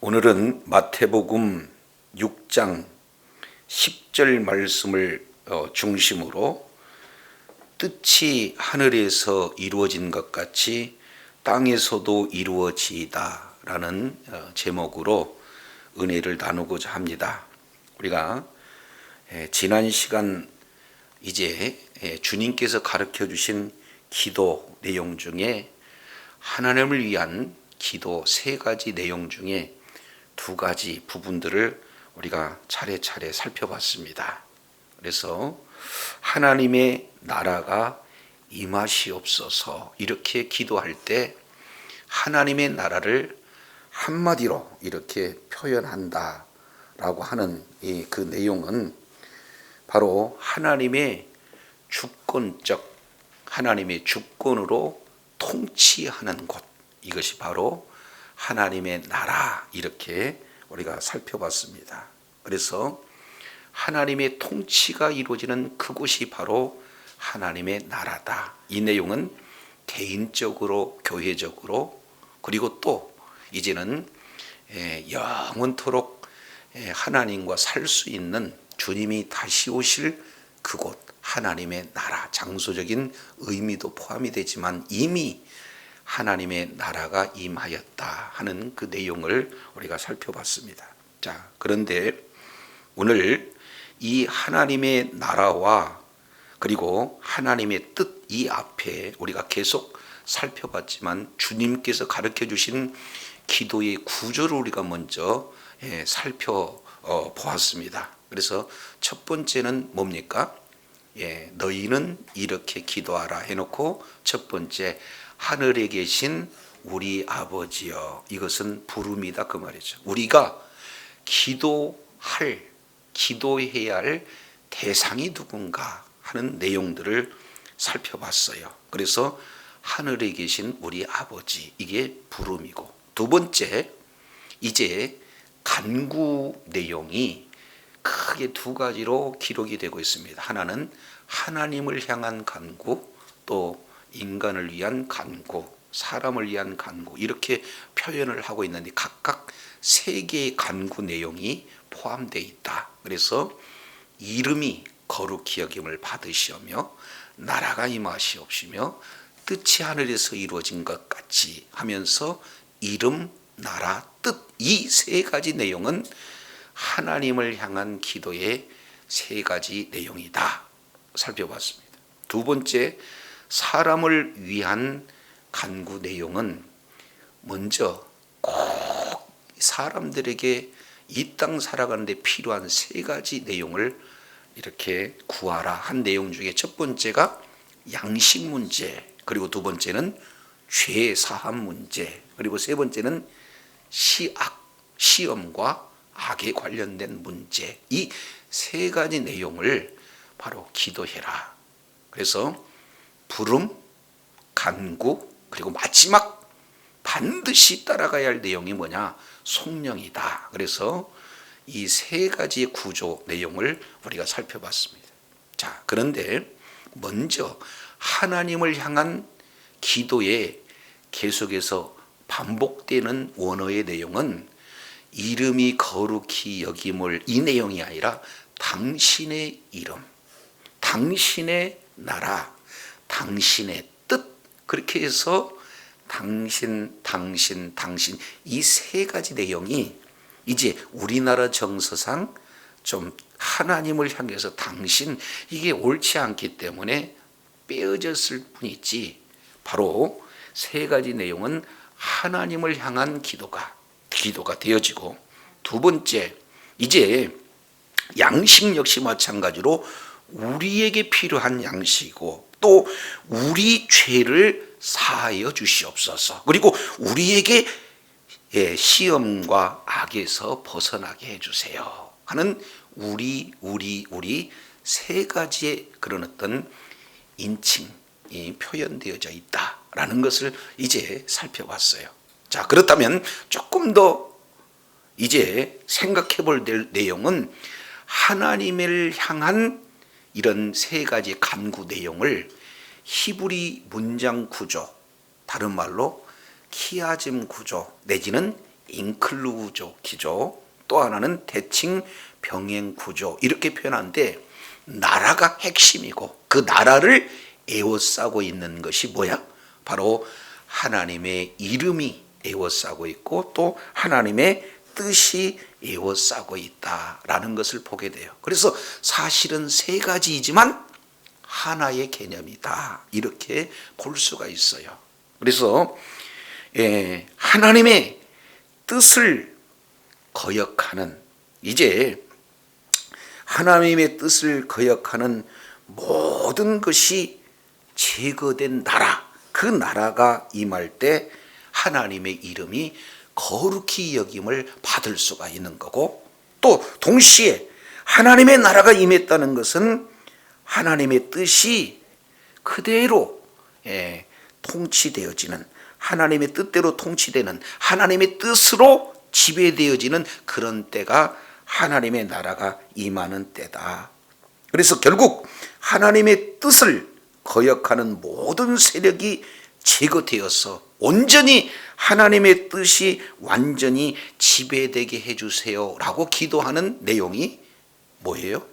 오늘은 마태복음 6장 10절 말씀을 중심으로 뜻이 하늘에서 이루어진 것 같이 땅에서도 이루어지이다 라는 제목으로 은혜를 나누고자 합니다. 우리가 지난 시간 이제 주님께서 가르쳐 주신 기도 내용 중에 하나님을 위한 기도 세 가지 내용 중에 두 가지 부분들을 우리가 차례차례 살펴봤습니다. 그래서 하나님의 나라가 임하시옵소서 이렇게 기도할 때 하나님의 나라를 한마디로 이렇게 표현한다라고 하는 그 내용은 바로 하나님의 주권적, 하나님의 주권으로 통치하는 곳, 이것이 바로 하나님의 나라 이렇게 우리가 살펴봤습니다. 그래서 하나님의 통치가 이루어지는 그곳이 바로 하나님의 나라다. 이 내용은 개인적으로, 교회적으로, 그리고 또 이제는 영원토록 하나님과 살 수 있는 주님이 다시 오실 그곳 하나님의 나라, 장소적인 의미도 포함이 되지만 이미 하나님의 나라가 임하였다 하는 그 내용을 우리가 살펴봤습니다. 자, 그런데 오늘 이 하나님의 나라와 그리고 하나님의 뜻 이 앞에 우리가 계속 살펴봤지만 주님께서 가르쳐 주신 기도의 구조를 우리가 먼저 살펴보았습니다. 그래서 첫 번째는 뭡니까? 너희는 이렇게 기도하라 해놓고 첫 번째 하늘에 계신 우리 아버지여, 이것은 부름이다 그 말이죠. 우리가 기도해야 할 대상이 누군가 하는 내용들을 살펴봤어요. 그래서 하늘에 계신 우리 아버지, 이게 부름이고, 두 번째 이제 간구 내용이 크게 두 가지로 기록이 되고 있습니다. 하나는 하나님을 향한 간구, 또 인간을 위한 간구, 사람을 위한 간구, 이렇게 표현을 하고 있는데 각각 세 개의 간구 내용이 포함되어 있다. 그래서 이름이 거룩히 여김을 받으시오며 나라가 임하시옵시며 뜻이 하늘에서 이루어진 것 같이 하면서 이름, 나라, 뜻, 이 세 가지 내용은 하나님을 향한 기도의 세 가지 내용이다 살펴봤습니다. 두 번째, 사람을 위한 간구 내용은 먼저 꼭 사람들에게 이 땅 살아가는데 필요한 세 가지 내용을 이렇게 구하라 한 내용 중에 첫 번째가 양식 문제, 그리고 두 번째는 죄 사함 문제, 그리고 세 번째는 시험과 악에 관련된 문제, 이 세 가지 내용을 바로 기도해라. 그래서 부름, 간구, 그리고 마지막 반드시 따라가야 할 내용이 뭐냐? 성령이다. 그래서 이 세 가지의 구조 내용을 우리가 살펴봤습니다. 자, 그런데 먼저 하나님을 향한 기도에 계속해서 반복되는 원어의 내용은 이름이 거룩히 여김을, 이 내용이 아니라 당신의 이름, 당신의 나라, 당신의 뜻, 그렇게 해서 당신 이 세 가지 내용이 이제 우리나라 정서상 좀 하나님을 향해서 당신, 이게 옳지 않기 때문에 빼어졌을 뿐이지, 바로 세 가지 내용은 하나님을 향한 기도가 되어지고, 두 번째 이제 양식 역시 마찬가지로 우리에게 필요한 양식이고, 또 우리 죄를 사하여 주시옵소서, 그리고 우리에게 시험과 악에서 벗어나게 해주세요 하는 우리 세 가지의 그런 어떤 인칭이 표현되어져 있다라는 것을 이제 살펴봤어요. 자, 그렇다면 조금 더 이제 생각해 볼 내용은 하나님을 향한 이런 세 가지 간구 내용을 히브리 문장 구조, 다른 말로 키아즘 구조 내지는 인클루저 기조, 또 하나는 대칭 병행 구조 이렇게 표현하는데 나라가 핵심이고 그 나라를 에워싸고 있는 것이 뭐야? 바로 하나님의 이름이 에워싸고 있고 또 하나님의 뜻이 에워싸고 있다라는 것을 보게 돼요. 그래서 사실은 세 가지이지만 하나의 개념이다 이렇게 볼 수가 있어요. 그래서 하나님의 뜻을 거역하는, 이제 하나님의 뜻을 거역하는 모든 것이 제거된 나라, 그 나라가 임할 때 하나님의 이름이 거룩히 여김을 받을 수가 있는 거고, 또 동시에 하나님의 나라가 임했다는 것은 하나님의 뜻이 그대로 통치되어지는, 하나님의 뜻대로 통치되는, 하나님의 뜻으로 지배되어지는 그런 때가 하나님의 나라가 임하는 때다. 그래서 결국 하나님의 뜻을 거역하는 모든 세력이 제거되어서 온전히 하나님의 뜻이 완전히 지배되게 해주세요 라고 기도하는 내용이 뭐예요?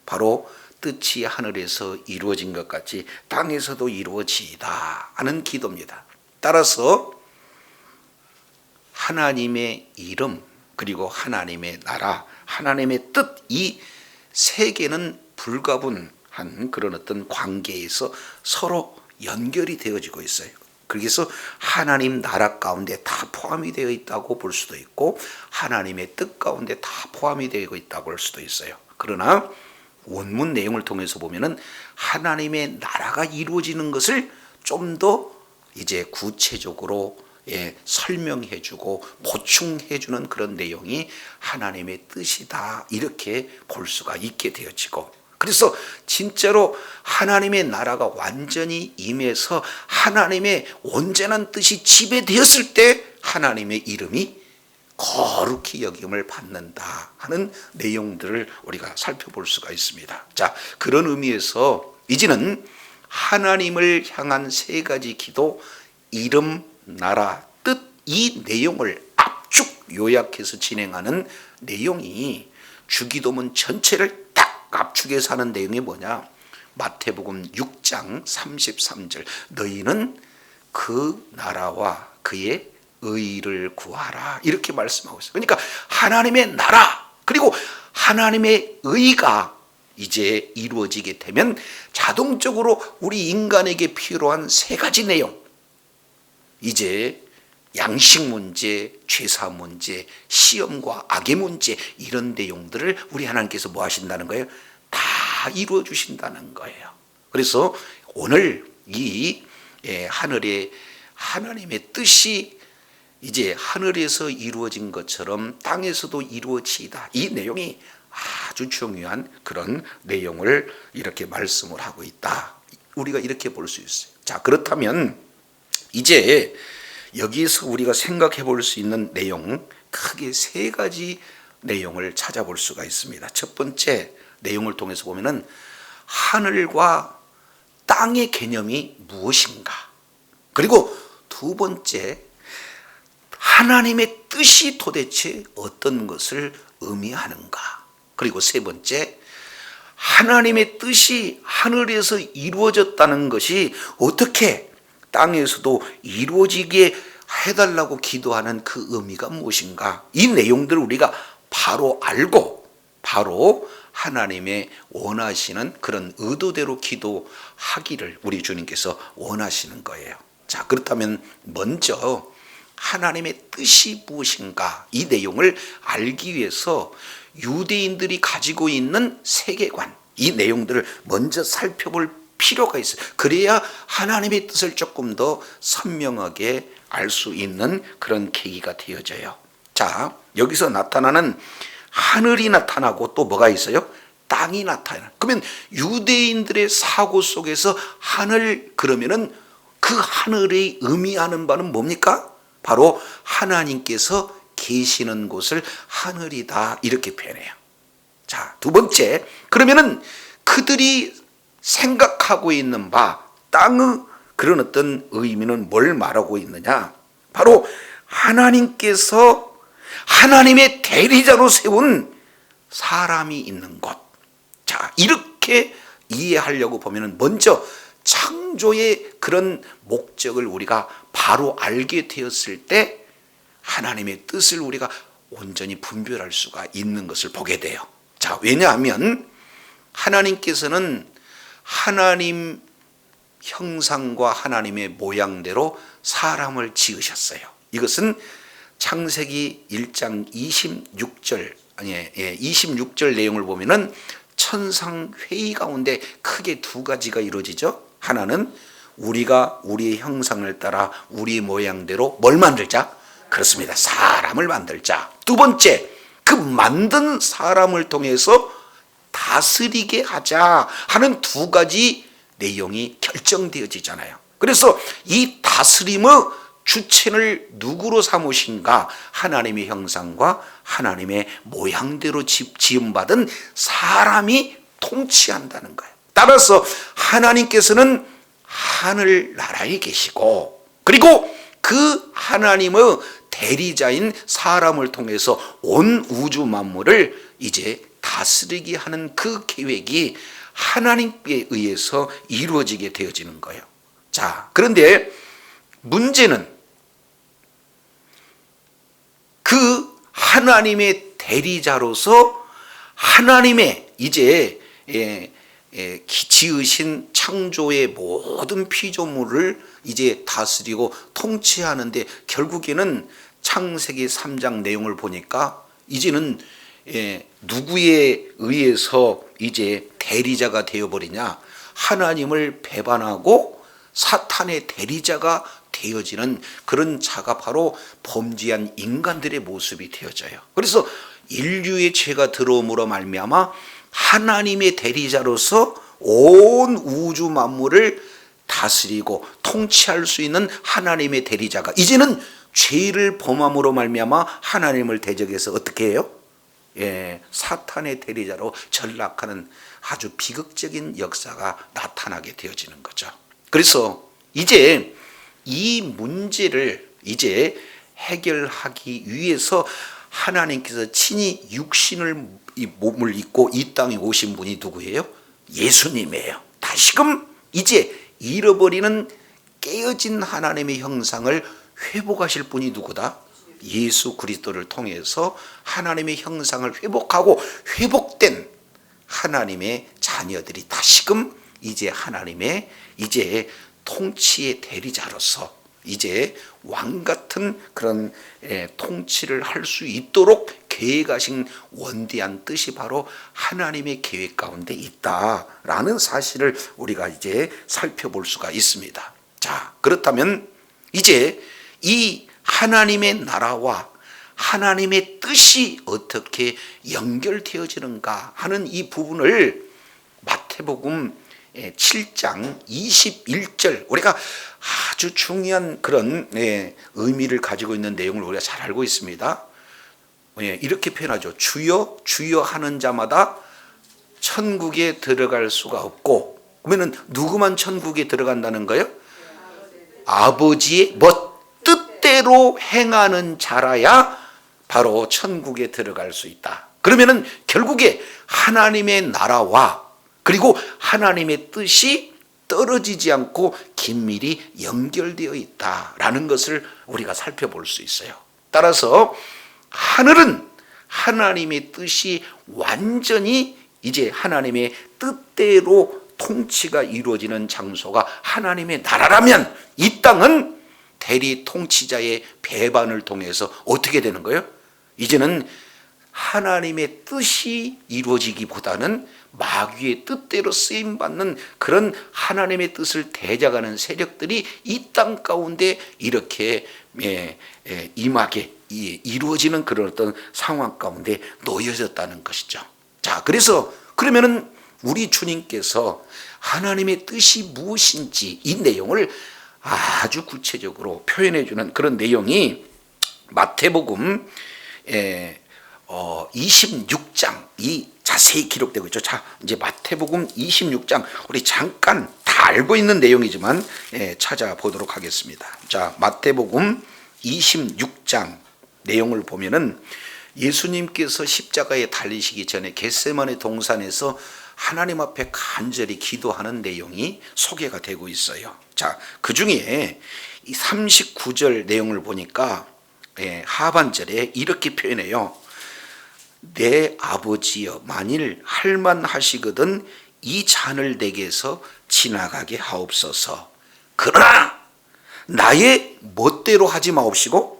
바로 뜻이 하늘에서 이루어진 것 같이 땅에서도 이루어지이다 하는 기도입니다. 따라서 하나님의 이름, 그리고 하나님의 나라, 하나님의 뜻, 이 세 개는 불가분한 그런 어떤 관계에서 서로 연결이 되어지고 있어요. 그래서 하나님 나라 가운데 다 포함이 되어 있다고 볼 수도 있고 하나님의 뜻 가운데 다 포함이 되어 있다고 볼 수도 있어요. 그러나 원문 내용을 통해서 보면은 하나님의 나라가 이루어지는 것을 좀 더 이제 구체적으로 설명해주고 보충해주는 그런 내용이 하나님의 뜻이다 이렇게 볼 수가 있게 되어지고, 그래서 진짜로 하나님의 나라가 완전히 임해서 하나님의 온전한 뜻이 지배되었을 때 하나님의 이름이 거룩히 여김을 받는다 하는 내용들을 우리가 살펴볼 수가 있습니다. 자, 그런 의미에서 이제는 하나님을 향한 세 가지 기도, 이름, 나라, 뜻, 이 내용을 압축 요약해서 진행하는 내용이 주기도문 전체를 딱 압축해서 하는 내용이 뭐냐? 마태복음 6장 33절, 너희는 그 나라와 그의 의를 구하라 이렇게 말씀하고 있어요. 그러니까 하나님의 나라 그리고 하나님의 의가 이제 이루어지게 되면 자동적으로 우리 인간에게 필요한 세 가지 내용, 이제 양식 문제, 죄사 문제, 시험과 악의 문제, 이런 내용들을 우리 하나님께서 뭐 하신다는 거예요? 다 이루어 주신다는 거예요. 그래서 오늘 이 하늘에 하나님의 뜻이 이제 하늘에서 이루어진 것처럼 땅에서도 이루어지이다, 이 내용이 아주 중요한 그런 내용을 이렇게 말씀을 하고 있다, 우리가 이렇게 볼 수 있어요. 자, 그렇다면 이제 여기서 우리가 생각해 볼 수 있는 내용, 크게 세 가지 내용을 찾아볼 수가 있습니다. 첫 번째 내용을 통해서 보면은 하늘과 땅의 개념이 무엇인가, 그리고 두 번째 하나님의 뜻이 도대체 어떤 것을 의미하는가, 그리고 세 번째 하나님의 뜻이 하늘에서 이루어졌다는 것이 어떻게 땅에서도 이루어지게 해달라고 기도하는 그 의미가 무엇인가, 이 내용들을 우리가 바로 알고 바로 하나님의 원하시는 그런 의도대로 기도하기를 우리 주님께서 원하시는 거예요. 자, 그렇다면 먼저 하나님의 뜻이 무엇인가, 이 내용을 알기 위해서 유대인들이 가지고 있는 세계관, 이 내용들을 먼저 살펴볼 필요가 있어요. 그래야 하나님의 뜻을 조금 더 선명하게 알 수 있는 그런 계기가 되어져요. 자, 여기서 나타나는 하늘이 나타나고 또 뭐가 있어요? 땅이 나타나요. 그러면 유대인들의 사고 속에서 하늘 그러면은 그 하늘이 의미하는 바는 뭡니까? 바로 하나님께서 계시는 곳을 하늘이다 이렇게 표현해요. 자, 두 번째, 그러면은 그들이 생각하고 있는 바 땅의 그런 어떤 의미는 뭘 말하고 있느냐? 바로 하나님께서 하나님의 대리자로 세운 사람이 있는 곳. 자, 이렇게 이해하려고 보면은 먼저 창조의 그런 목적을 우리가 바로 알게 되었을 때 하나님의 뜻을 우리가 온전히 분별할 수가 있는 것을 보게 돼요. 자, 왜냐하면 하나님께서는 하나님 형상과 하나님의 모양대로 사람을 지으셨어요. 이것은 창세기 1장 26절 내용을 보면은 천상 회의 가운데 크게 두 가지가 이루어지죠. 하나는 우리가 우리의 형상을 따라 우리 모양대로 뭘 만들자? 그렇습니다. 사람을 만들자. 두 번째, 그 만든 사람을 통해서 다스리게 하자 하는 두 가지 내용이 결정되어지잖아요. 그래서 이 다스림의 주체를 누구로 삼으신가? 하나님의 형상과 하나님의 모양대로 지음받은 사람이 통치한다는 거예요. 따라서 하나님께서는 하늘나라에 계시고, 그리고 그 하나님의 대리자인 사람을 통해서 온 우주 만물을 이제 다스리게 하는 그 계획이 하나님께 의해서 이루어지게 되어지는 거예요. 자, 그런데 문제는 그 하나님의 대리자로서 하나님의 이제 지으신 창조의 모든 피조물을 이제 다스리고 통치하는데, 결국에는 창세기 3장 내용을 보니까 이제는 누구에 의해서 이제 대리자가 되어버리냐? 하나님을 배반하고 사탄의 대리자가 되어지는 그런 자가 바로 범죄한 인간들의 모습이 되어져요. 그래서 인류의 죄가 들어옴으로 말미암아 하나님의 대리자로서 온 우주 만물을 다스리고 통치할 수 있는 하나님의 대리자가 이제는 죄를 범함으로 말미암아 하나님을 대적해서 어떻게 해요? 사탄의 대리자로 전락하는 아주 비극적인 역사가 나타나게 되어지는 거죠. 그래서 이제 이 문제를 이제 해결하기 위해서 하나님께서 친히 육신을 이 몸을 입고 이 땅에 오신 분이 누구예요? 예수님이에요. 다시금 이제 잃어버리는 깨어진 하나님의 형상을 회복하실 분이 누구다? 예수 그리스도를 통해서 하나님의 형상을 회복하고 회복된 하나님의 자녀들이 다시금 이제 하나님의 이제 통치의 대리자로서 이제 왕 같은 그런 통치를 할 수 있도록 계획하신 원대한 뜻이 바로 하나님의 계획 가운데 있다라는 사실을 우리가 이제 살펴볼 수가 있습니다. 자, 그렇다면 이제 이 하나님의 나라와 하나님의 뜻이 어떻게 연결되어지는가 하는 이 부분을 마태복음 7장 21절, 우리가 아주 중요한 그런 의미를 가지고 있는 내용을 우리가 잘 알고 있습니다. 이렇게 표현하죠. 주여 주여 하는 자마다 천국에 들어갈 수가 없고, 그러면 누구만 천국에 들어간다는 거예요? 아버지의 뜻대로 행하는 자라야 바로 천국에 들어갈 수 있다. 그러면은 결국에 하나님의 나라와 그리고 하나님의 뜻이 떨어지지 않고 긴밀히 연결되어 있다라는 것을 우리가 살펴볼 수 있어요. 따라서 하늘은 하나님의 뜻이 완전히 이제 하나님의 뜻대로 통치가 이루어지는 장소가 하나님의 나라라면, 이 땅은 대리 통치자의 배반을 통해서 어떻게 되는 거예요? 이제는 하나님의 뜻이 이루어지기보다는 마귀의 뜻대로 쓰임받는 그런 하나님의 뜻을 대적하는 세력들이 이 땅 가운데 이렇게 임하게 이루어지는 그런 어떤 상황 가운데 놓여졌다는 것이죠. 자, 그래서 그러면은 우리 주님께서 하나님의 뜻이 무엇인지 이 내용을 아주 구체적으로 표현해 주는 그런 내용이 마태복음 26장이 자세히 기록되고 있죠. 자, 이제 마태복음 26장, 우리 잠깐 다 알고 있는 내용이지만 찾아보도록 하겠습니다. 자, 마태복음 26장 내용을 보면은 예수님께서 십자가에 달리시기 전에 겟세마네 동산에서 하나님 앞에 간절히 기도하는 내용이 소개가 되고 있어요. 자, 그 중에 이 39절 내용을 보니까 하반절에 이렇게 표현해요. 내 아버지여, 만일 할만하시거든 이 잔을 내게서 지나가게 하옵소서. 그러나 나의 멋대로 하지 마옵시고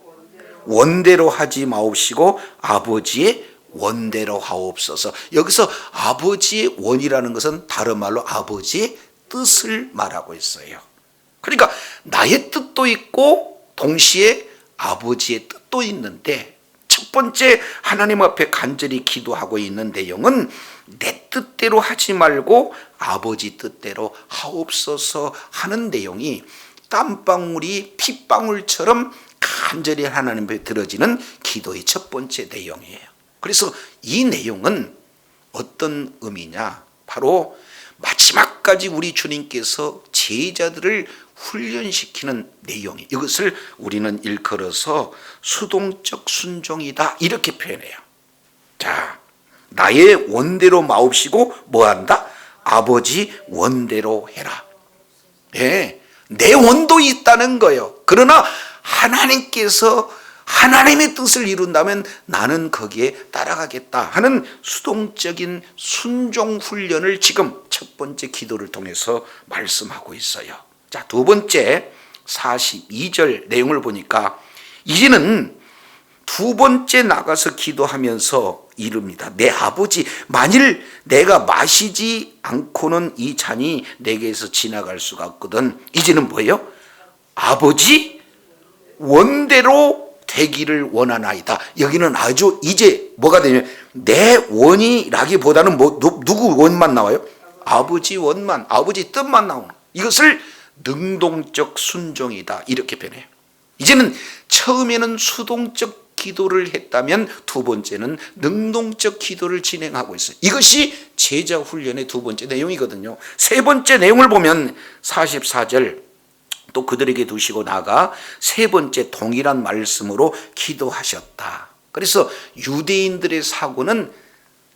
원대로 하지 마옵시고 아버지의 원대로 하옵소서. 여기서 아버지의 원이라는 것은 다른 말로 아버지의 뜻을 말하고 있어요. 그러니까 나의 뜻도 있고 동시에 아버지의 뜻도 있는데, 첫 번째 하나님 앞에 간절히 기도하고 있는 내용은 내 뜻대로 하지 말고 아버지 뜻대로 하옵소서 하는 내용이 땀방울이 핏방울처럼 간절히 하나님 앞에 들어지는 기도의 첫 번째 내용이에요. 그래서 이 내용은 어떤 의미냐? 바로 마지막까지 우리 주님께서 제자들을 훈련시키는 내용이, 이것을 우리는 일컬어서 수동적 순종이다 이렇게 표현해요. 자, 나의 원대로 마옵시고 뭐한다? 아버지 원대로 해라. 내 원도 있다는 거예요. 그러나 하나님께서 하나님의 뜻을 이룬다면 나는 거기에 따라가겠다 하는 수동적인 순종 훈련을 지금 첫 번째 기도를 통해서 말씀하고 있어요. 자, 두 번째 42절 내용을 보니까 이제는 두 번째 나가서 기도하면서 이릅니다. 내 아버지, 만일 내가 마시지 않고는 이 잔이 내게서 지나갈 수가 없거든. 이제는 뭐예요? 아버지 원대로 되기를 원하나이다. 여기는 아주 이제 뭐가 되냐면 내 원이라기보다는 누구 원만 나와요? 아버지 원만, 아버지 뜻만 나오는, 이것을 능동적 순종이다 이렇게 표현해요. 이제는 처음에는 수동적 기도를 했다면 두 번째는 능동적 기도를 진행하고 있어요. 이것이 제자 훈련의 두 번째 내용이거든요. 세 번째 내용을 보면 44절, 또 그들에게 두시고 나가 세 번째 동일한 말씀으로 기도하셨다. 그래서 유대인들의 사고는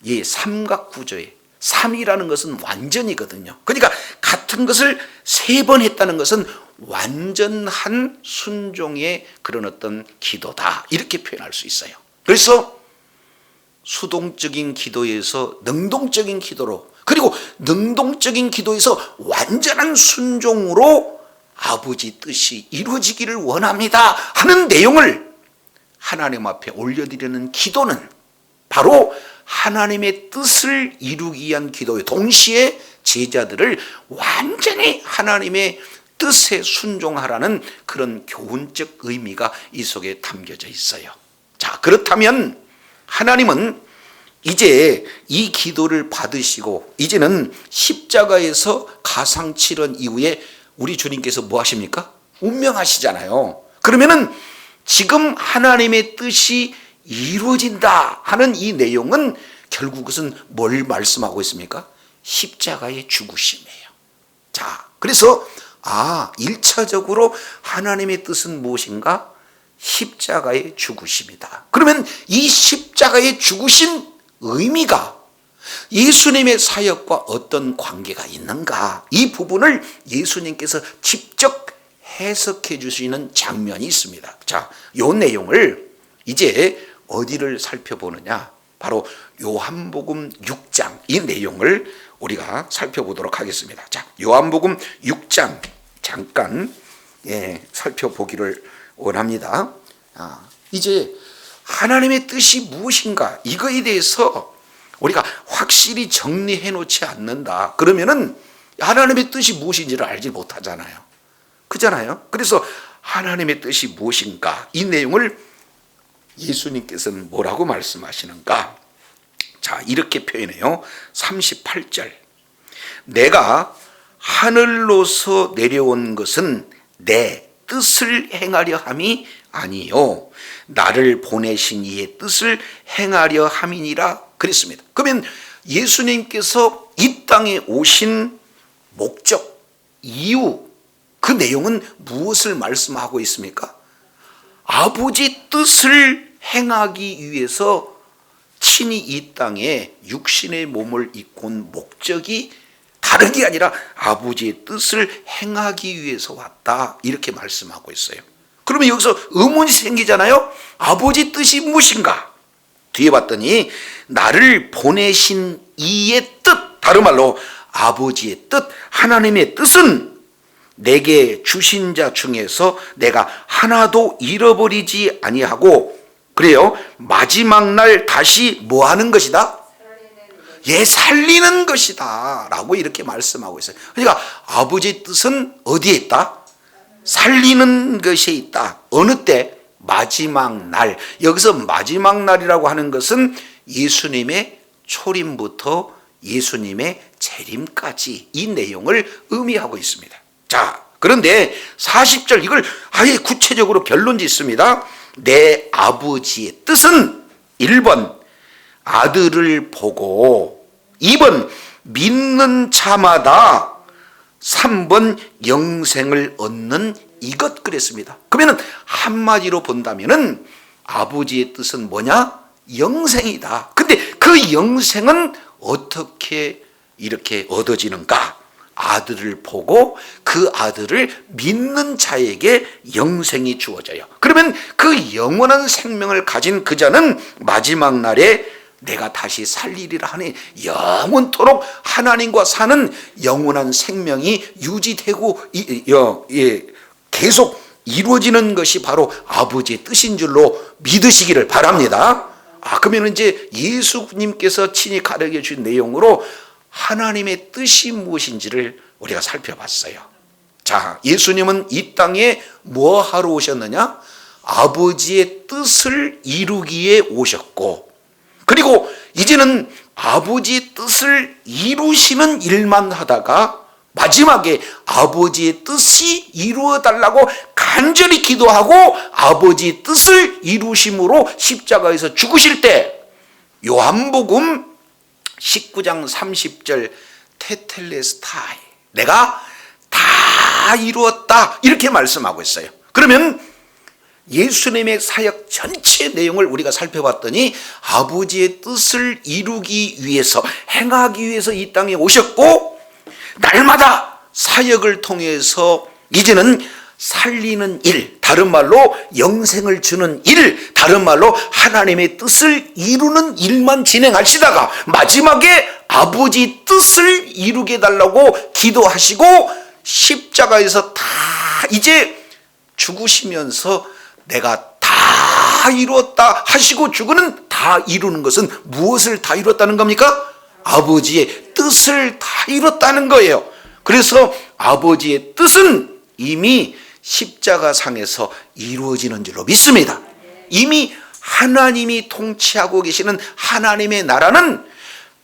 이 삼각구조에 3이라는 것은 완전이거든요. 그러니까 같은 것을 세 번 했다는 것은 완전한 순종의 그런 어떤 기도다 이렇게 표현할 수 있어요. 그래서 수동적인 기도에서 능동적인 기도로, 그리고 능동적인 기도에서 완전한 순종으로 아버지 뜻이 이루어지기를 원합니다 하는 내용을 하나님 앞에 올려드리는 기도는 바로 하나님의 뜻을 이루기 위한 기도예요. 동시에 제자들을 완전히 하나님의 뜻에 순종하라는 그런 교훈적 의미가 이 속에 담겨져 있어요. 자, 그렇다면 하나님은 이제 이 기도를 받으시고 이제는 십자가에서 가상칠언 이후에 우리 주님께서 뭐 하십니까? 운명하시잖아요. 그러면은 지금 하나님의 뜻이 이루어진다 하는 이 내용은 결국 그것은 뭘 말씀하고 있습니까? 십자가의 죽으심이에요. 자, 그래서 1차적으로 하나님의 뜻은 무엇인가? 십자가의 죽으심이다. 그러면 이 십자가의 죽으신 의미가 예수님의 사역과 어떤 관계가 있는가? 이 부분을 예수님께서 직접 해석해 주시는 장면이 있습니다. 자, 이 내용을 이제 어디를 살펴보느냐? 바로 요한복음 6장 이 내용을 우리가 살펴보도록 하겠습니다. 자, 요한복음 6장 잠깐 살펴보기를 원합니다. 이제 하나님의 뜻이 무엇인가? 이거에 대해서 우리가 확실히 정리해 놓지 않는다. 그러면은 하나님의 뜻이 무엇인지를 알지 못하잖아요. 그잖아요. 그래서 하나님의 뜻이 무엇인가? 이 내용을 예수님께서는 뭐라고 말씀하시는가? 자, 이렇게 표현해요. 38절. 내가 하늘로서 내려온 것은 내 뜻을 행하려 함이 아니요 나를 보내신 이의 뜻을 행하려 함이니라 그랬습니다. 그러면 예수님께서 이 땅에 오신 목적, 이유, 그 내용은 무엇을 말씀하고 있습니까? 아버지 뜻을 행하기 위해서 친히 이 땅에 육신의 몸을 입고 온 목적이 다른 게 아니라 아버지의 뜻을 행하기 위해서 왔다, 이렇게 말씀하고 있어요. 그러면 여기서 의문이 생기잖아요. 아버지 뜻이 무엇인가? 뒤에 봤더니 나를 보내신 이의 뜻, 다른 말로 아버지의 뜻, 하나님의 뜻은 내게 주신 자 중에서 내가 하나도 잃어버리지 아니하고, 그래요, 마지막 날 다시 뭐 하는 것이다? 살리는 것이다 라고 이렇게 말씀하고 있어요. 그러니까 아버지의 뜻은 어디에 있다? 살리는 것에 있다. 어느 때? 마지막 날. 여기서 마지막 날이라고 하는 것은 예수님의 초림부터 예수님의 재림까지 이 내용을 의미하고 있습니다. 자, 그런데 40절 이걸 아예 구체적으로 결론 짓습니다. 내 아버지의 뜻은 1번 아들을 보고, 2번 믿는 자마다, 3번 영생을 얻는 이것, 그랬습니다. 그러면 한마디로 본다면은 아버지의 뜻은 뭐냐? 영생이다. 근데 그 영생은 어떻게 이렇게 얻어지는가? 아들을 보고 그 아들을 믿는 자에게 영생이 주어져요. 그러면 그 영원한 생명을 가진 그 자는 마지막 날에 내가 다시 살리리라 하니 영원토록 하나님과 사는 영원한 생명이 유지되고 계속 이루어지는 것이 바로 아버지의 뜻인 줄로 믿으시기를 바랍니다. 그러면 이제 예수님께서 친히 가르쳐 주신 내용으로 하나님의 뜻이 무엇인지를 우리가 살펴봤어요. 자, 예수님은 이 땅에 뭐 하러 오셨느냐? 아버지의 뜻을 이루기에 오셨고, 그리고 이제는 아버지의 뜻을 이루시는 일만 하다가 마지막에 아버지의 뜻이 이루어 달라고 간절히 기도하고 아버지의 뜻을 이루심으로 십자가에서 죽으실 때 요한복음 19장 30절 테텔레스타이, 내가 다 이루었다, 이렇게 말씀하고 있어요. 그러면 예수님의 사역 전체 내용을 우리가 살펴봤더니 아버지의 뜻을 이루기 위해서, 행하기 위해서 이 땅에 오셨고, 날마다 사역을 통해서 이제는 살리는 일, 다른 말로 영생을 주는 일, 다른 말로 하나님의 뜻을 이루는 일만 진행하시다가 마지막에 아버지 뜻을 이루게 해달라고 기도하시고 십자가에서 다 이제 죽으시면서 내가 다 이루었다 하시고 죽으는, 다 이루는 것은 무엇을 다 이뤘다는 겁니까? 아버지의 뜻을 다 이뤘다는 거예요. 그래서 아버지의 뜻은 이미 십자가상에서 이루어지는 줄로 믿습니다. 이미 하나님이 통치하고 계시는 하나님의 나라는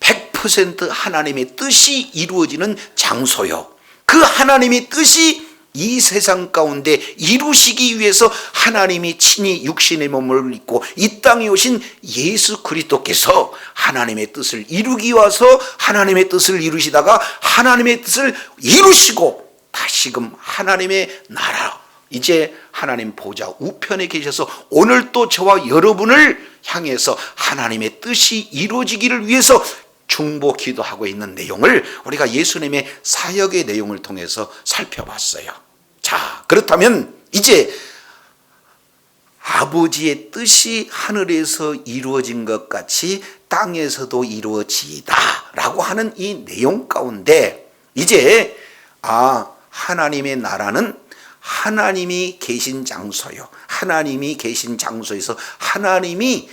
100% 하나님의 뜻이 이루어지는 장소요. 그 하나님의 뜻이 이 세상 가운데 이루시기 위해서 하나님이 친히 육신의 몸을 입고 이 땅에 오신 예수 그리스도께서 하나님의 뜻을 이루기 와서 하나님의 뜻을 이루시다가 하나님의 뜻을 이루시고 다시금 하나님의 나라, 이제 하나님 보좌 우편에 계셔서 오늘 또 저와 여러분을 향해서 하나님의 뜻이 이루어지기를 위해서 중보 기도하고 있는 내용을 우리가 예수님의 사역의 내용을 통해서 살펴봤어요. 자, 그렇다면 이제 아버지의 뜻이 하늘에서 이루어진 것 같이 땅에서도 이루어지다 라고 하는 이 내용 가운데 이제 하나님의 나라는 하나님이 계신 장소요. 하나님이 계신 장소에서 하나님이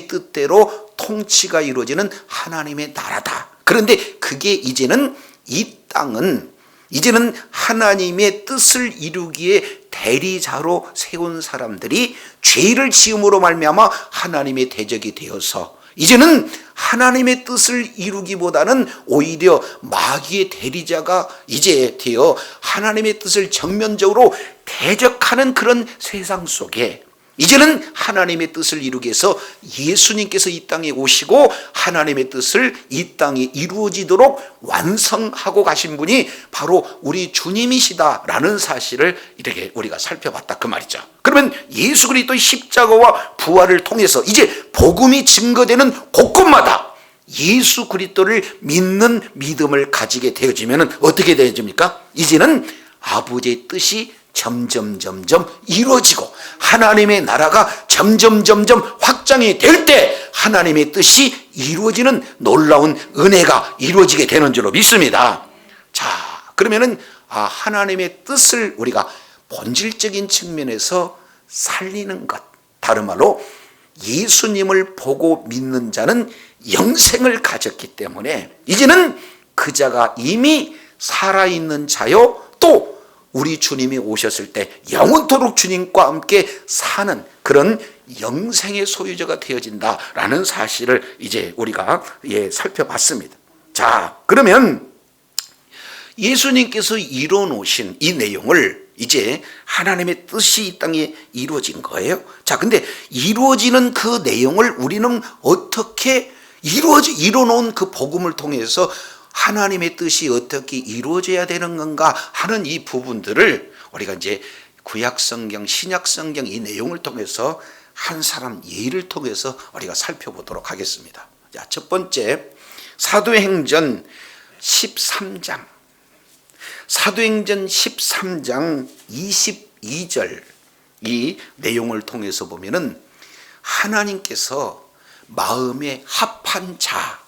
뜻대로 통치가 이루어지는 하나님의 나라다. 그런데 그게 이제는 이 땅은 이제는 하나님의 뜻을 이루기에 대리자로 세운 사람들이 죄를 지음으로 말미암아 하나님의 대적이 되어서 이제는 하나님의 뜻을 이루기보다는 오히려 마귀의 대리자가 이제 되어 하나님의 뜻을 정면적으로 대적하는 그런 세상 속에 이제는 하나님의 뜻을 이루기 위해서 예수님께서 이 땅에 오시고 하나님의 뜻을 이 땅에 이루어지도록 완성하고 가신 분이 바로 우리 주님이시다라는 사실을 이렇게 우리가 살펴봤다 그 말이죠. 그러면 예수 그리스도의 십자가와 부활을 통해서 이제 복음이 증거되는 곳곳마다 예수 그리스도를 믿는 믿음을 가지게 되어지면 어떻게 되어집니까? 이제는 아버지의 뜻이 점점 이루어지고 하나님의 나라가 점점 확장이 될 때 하나님의 뜻이 이루어지는 놀라운 은혜가 이루어지게 되는 줄로 믿습니다. 자, 그러면은 하나님의 뜻을 우리가 본질적인 측면에서 살리는 것, 다른 말로 예수님을 보고 믿는 자는 영생을 가졌기 때문에 이제는 그 자가 이미 살아있는 자요, 또 우리 주님이 오셨을 때 영원토록 주님과 함께 사는 그런 영생의 소유자가 되어진다라는 사실을 이제 우리가 살펴봤습니다. 자, 그러면 예수님께서 이뤄놓으신 이 내용을 이제 하나님의 뜻이 이 땅에 이루어진 거예요. 자, 근데 이루어지는 그 내용을 우리는 어떻게 이뤄놓은 그 복음을 통해서 하나님의 뜻이 어떻게 이루어져야 되는 건가 하는 이 부분들을 우리가 이제 구약성경, 신약성경 이 내용을 통해서 한 사람 예를 통해서 우리가 살펴보도록 하겠습니다. 자, 첫 번째 사도행전 13장. 사도행전 13장 22절 이 내용을 통해서 보면은 하나님께서 마음에 합한 자,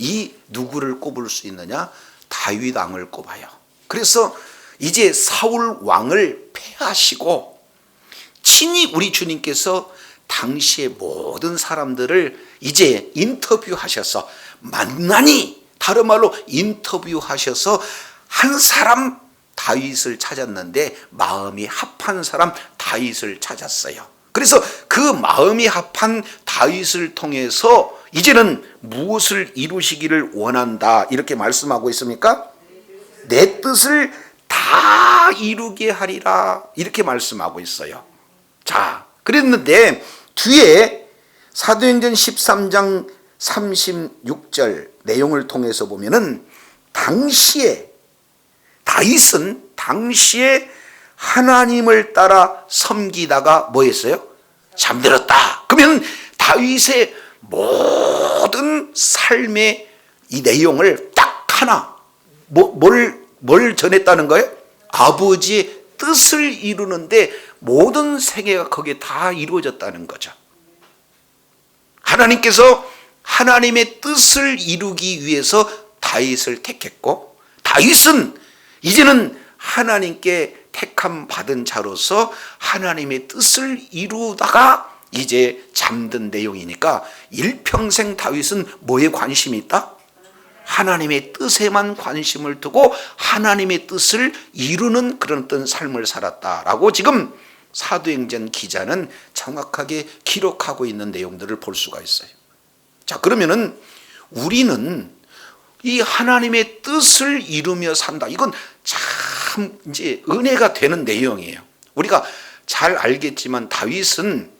이 누구를 꼽을 수 있느냐? 다윗 왕을 꼽아요. 그래서 이제 사울 왕을 패하시고 친히 우리 주님께서 당시의 모든 사람들을 이제 인터뷰하셔서 만나니, 다른 말로 인터뷰하셔서 한 사람 다윗을 찾았는데 마음이 합한 사람 다윗을 찾았어요. 그래서 그 마음이 합한 다윗을 통해서 이제는 무엇을 이루시기를 원한다 이렇게 말씀하고 있습니까? 내 뜻을 다 이루게 하리라 이렇게 말씀하고 있어요. 자, 그랬는데 뒤에 사도행전 13장 36절 내용을 통해서 보면은 당시에 다윗은 당시에 하나님을 따라 섬기다가 뭐 했어요? 잠들었다. 그러면 다윗의 모든 삶의 이 내용을 딱 하나 뭘 전했다는 거예요? 아버지의 뜻을 이루는데 모든 세계가 거기에 다 이루어졌다는 거죠. 하나님께서 하나님의 뜻을 이루기 위해서 다윗을 택했고, 다윗은 이제는 하나님께 택함 받은 자로서 하나님의 뜻을 이루다가 이제 잠든 내용이니까 일평생 다윗은 뭐에 관심이 있다? 하나님의 뜻에만 관심을 두고 하나님의 뜻을 이루는 그런 어떤 삶을 살았다라고 지금 사도행전 기자는 정확하게 기록하고 있는 내용들을 볼 수가 있어요. 자, 그러면은 우리는 이 하나님의 뜻을 이루며 산다. 이건 참 이제 은혜가 되는 내용이에요. 우리가 잘 알겠지만 다윗은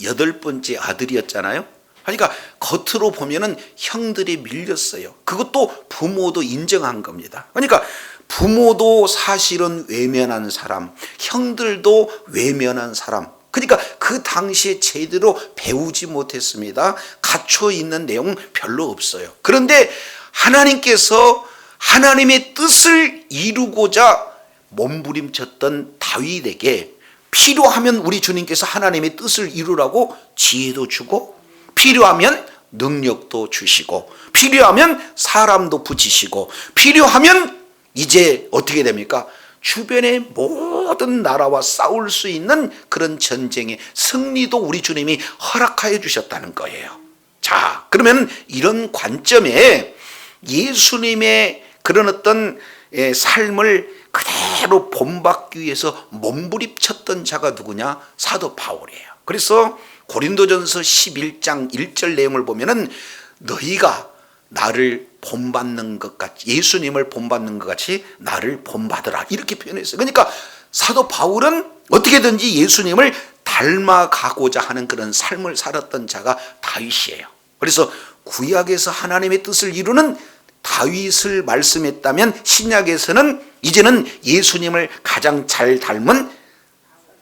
8번째 아들이었잖아요. 그러니까 겉으로 보면은 형들이 밀렸어요. 그것도 부모도 인정한 겁니다. 그러니까 부모도 사실은 외면한 사람, 형들도 외면한 사람. 그러니까 그 당시에 제대로 배우지 못했습니다. 갇혀 있는 내용은 별로 없어요. 그런데 하나님께서 하나님의 뜻을 이루고자 몸부림쳤던 다윗에게 필요하면 우리 주님께서 하나님의 뜻을 이루라고 지혜도 주고, 필요하면 능력도 주시고, 필요하면 사람도 붙이시고, 필요하면 이제 어떻게 됩니까? 주변의 모든 나라와 싸울 수 있는 그런 전쟁의 승리도 우리 주님이 허락하여 주셨다는 거예요. 자, 그러면 이런 관점에 예수님의 그런 어떤 삶을 그대로 본받기 위해서 몸부림쳤던 자가 누구냐? 사도 바울이에요. 그래서 고린도전서 11장 1절 내용을 보면은 너희가 나를 본받는 것 같이, 예수님을 본받는 것 같이 나를 본받으라 이렇게 표현했어요. 그러니까 사도 바울은 어떻게든지 예수님을 닮아가고자 하는 그런 삶을 살았던 자가 다윗이에요. 그래서 구약에서 하나님의 뜻을 이루는 다윗을 말씀했다면 신약에서는 이제는 예수님을 가장 잘 닮은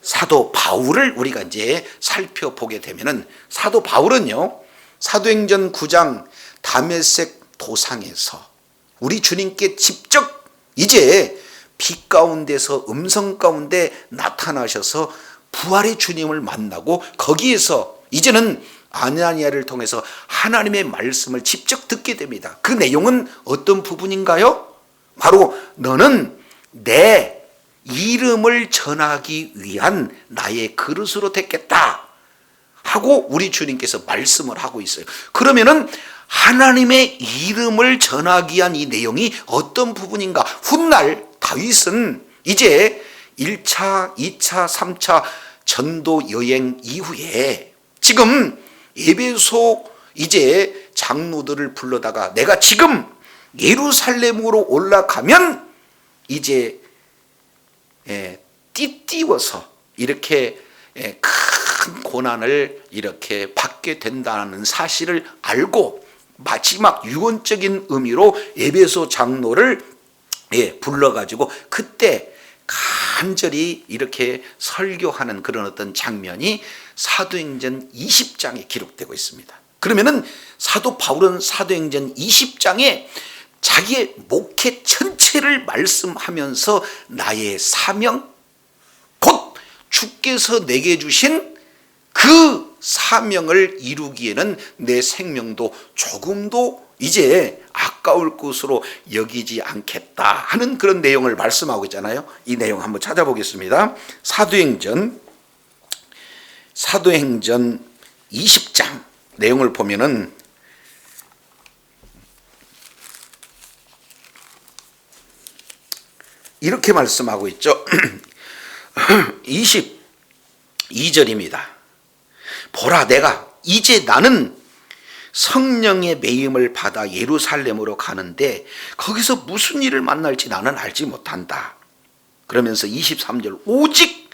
사도 바울을 우리가 이제 살펴보게 되면은, 사도 바울은요, 사도행전 9장 다메섹 도상에서 우리 주님께 직접 이제 빛 가운데서 음성 가운데 나타나셔서 부활의 주님을 만나고, 거기에서 이제는 아나니아를 통해서 하나님의 말씀을 직접 듣게 됩니다. 그 내용은 어떤 부분인가요? 바로 너는 내 이름을 전하기 위한 나의 그릇으로 됐겠다 하고 우리 주님께서 말씀을 하고 있어요. 그러면은 하나님의 이름을 전하기 위한 이 내용이 어떤 부분인가? 훗날 다윗은 이제 1차, 2차, 3차 전도 여행 이후에 지금 에베소 이제 장로들을 불러다가 내가 지금 예루살렘으로 올라가면 이제 띠띠워서 이렇게 큰 고난을 이렇게 받게 된다는 사실을 알고 마지막 유언적인 의미로 에베소 장로를 불러가지고 그때 간절히 이렇게 설교하는 그런 어떤 장면이 사도행전 20장에 기록되고 있습니다. 그러면은 사도 바울은 사도행전 20장에 자기의 목회 전체를 말씀하면서 나의 사명, 곧 주께서 내게 주신 그 사명을 이루기에는 내 생명도 조금도 이제 아까울 것으로 여기지 않겠다 하는 그런 내용을 말씀하고 있잖아요. 이 내용 한번 찾아보겠습니다. 사도행전 20장 내용을 보면은 이렇게 말씀하고 있죠. 22절입니다. 보라, 내가 이제 나는 성령의 매임을 받아 예루살렘으로 가는데 거기서 무슨 일을 만날지 나는 알지 못한다. 그러면서 23절, 오직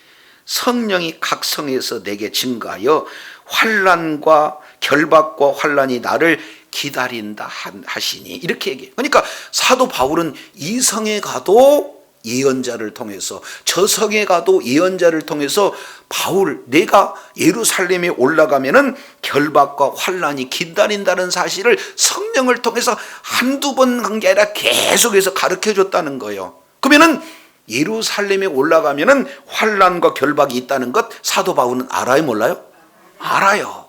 성령이 각 성에서 내게 증거하여 환난과 결박과 환난이 나를 기다린다 하시니, 이렇게 얘기해요. 그러니까 사도 바울은 이 성에 가도 예언자를 통해서, 저 성에 가도 예언자를 통해서 바울, 내가 예루살렘에 올라가면은 결박과 환난이 기다린다는 사실을 성령을 통해서 한두 번 한 게 아니라 계속해서 가르쳐 줬다는 거예요. 그러면은 예루살렘에 올라가면은 환난과 결박이 있다는 것 사도 바울은 알아요, 몰라요? 알아요.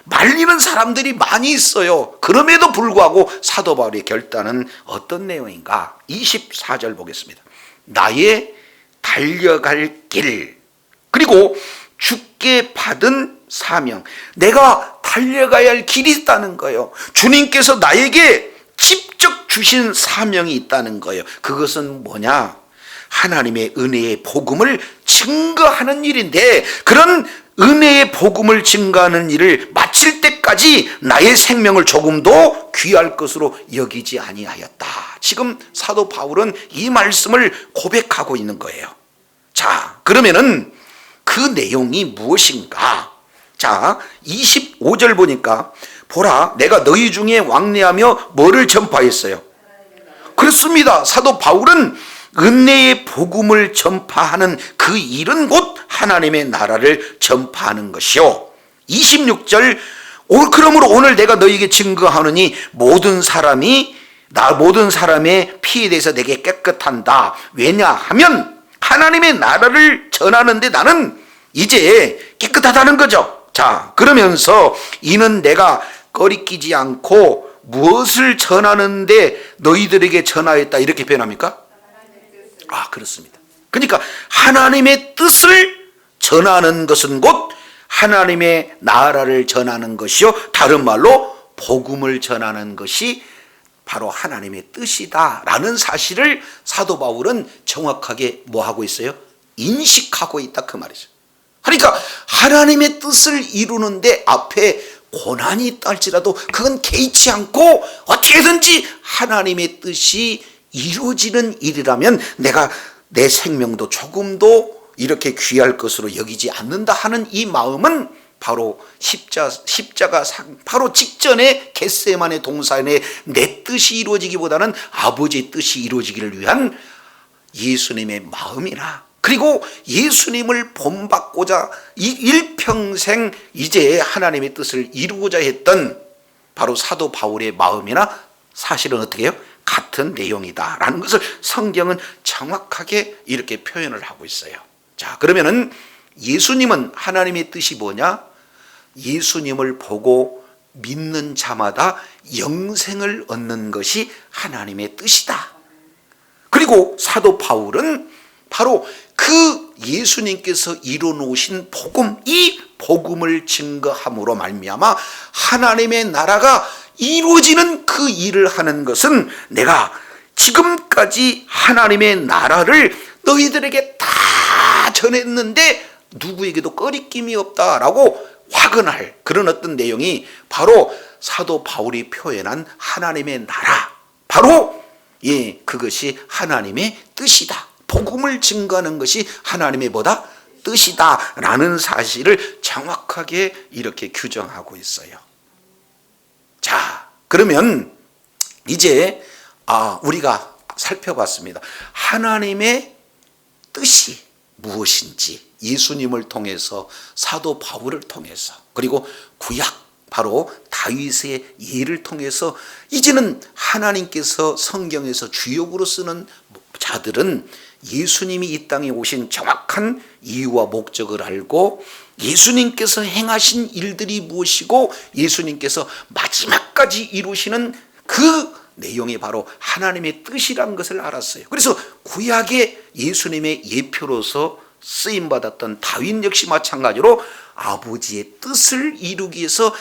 말리는 사람들이 많이 있어요. 그럼에도 불구하고 사도 바울의 결단은 어떤 내용인가? 24절 보겠습니다. 나의 달려갈 길, 그리고 주께 받은 사명, 내가 달려가야 할 길이 있다는 거예요. 주님께서 나에게 직접 주신 사명이 있다는 거예요. 그것은 뭐냐? 하나님의 은혜의 복음을 증거하는 일인데, 그런 은혜의 복음을 증거하는 일을 마칠 때까지 나의 생명을 조금도 귀할 것으로 여기지 아니하였다. 지금 사도 바울은 이 말씀을 고백하고 있는 거예요. 자, 그러면은 그 내용이 무엇인가? 자, 25절 보니까 보라, 내가 너희 중에 왕래하며 뭐를 전파했어요? 그렇습니다. 사도 바울은 은혜의 복음을 전파하는 그 일은 곧 하나님의 나라를 전파하는 것이요. 26절, 그러므로 오늘 내가 너희에게 증거하노니 모든 사람의 피에 대해서 내게 깨끗한다. 왜냐하면 하나님의 나라를 전하는데 나는 이제 깨끗하다는 거죠. 자, 그러면서 이는 내가 꺼리끼지 않고 무엇을 전하는데 너희들에게 전하였다, 이렇게 표현합니까? 그렇습니다. 그러니까 하나님의 뜻을 전하는 것은 곧 하나님의 나라를 전하는 것이요, 다른 말로 복음을 전하는 것이 바로 하나님의 뜻이다라는 사실을 사도 바울은 정확하게 뭐 하고 있어요? 인식하고 있다, 그 말이죠. 그러니까 하나님의 뜻을 이루는데 앞에 고난이 있다 할지라도 그건 개의치 않고 어떻게든지 하나님의 뜻이 이루어지는 일이라면 내가 내 생명도 조금도 이렇게 귀할 것으로 여기지 않는다 하는 이 마음은 바로 십자가 바로 직전에 겟세마네 동산에 내 뜻이 이루어지기보다는 아버지의 뜻이 이루어지기를 위한 예수님의 마음이나, 그리고 예수님을 본받고자 일평생 이제 하나님의 뜻을 이루고자 했던 바로 사도 바울의 마음이나 사실은 어떻게 해요? 같은 내용이다라는 것을 성경은 정확하게 이렇게 표현을 하고 있어요. 자, 그러면은 예수님은 하나님의 뜻이 뭐냐? 예수님을 보고 믿는 자마다 영생을 얻는 것이 하나님의 뜻이다. 그리고 사도 바울은 바로 그 예수님께서 이루어놓으신 복음, 이 복음을 증거함으로 말미암아 하나님의 나라가 이루어지는 그 일을 하는 것은 내가 지금까지 하나님의 나라를 너희들에게 다 전했는데 누구에게도 꺼리낌이 없다라고 확언할 그런 어떤 내용이 바로 사도 바울이 표현한 하나님의 나라, 바로 그것이 하나님의 뜻이다. 복음을 증거하는 것이 하나님의 뭐다? 뜻이다 라는 사실을 정확하게 이렇게 규정하고 있어요. 자, 그러면 이제 우리가 살펴봤습니다. 하나님의 뜻이 무엇인지 예수님을 통해서, 사도 바울을 통해서, 그리고 구약 바로 다윗의 예를 통해서 이제는 하나님께서 성경에서 주역으로 쓰는 자들은 예수님이 이 땅에 오신 정확한 이유와 목적을 알고 예수님께서 행하신 일들이 무엇이고 예수님께서 마지막까지 이루시는 그 내용이 바로 하나님의 뜻이란 것을 알았어요. 그래서 구약의 예수님의 예표로서 쓰임받았던 다윗 역시 마찬가지로 아버지의 뜻을 이루기 위해서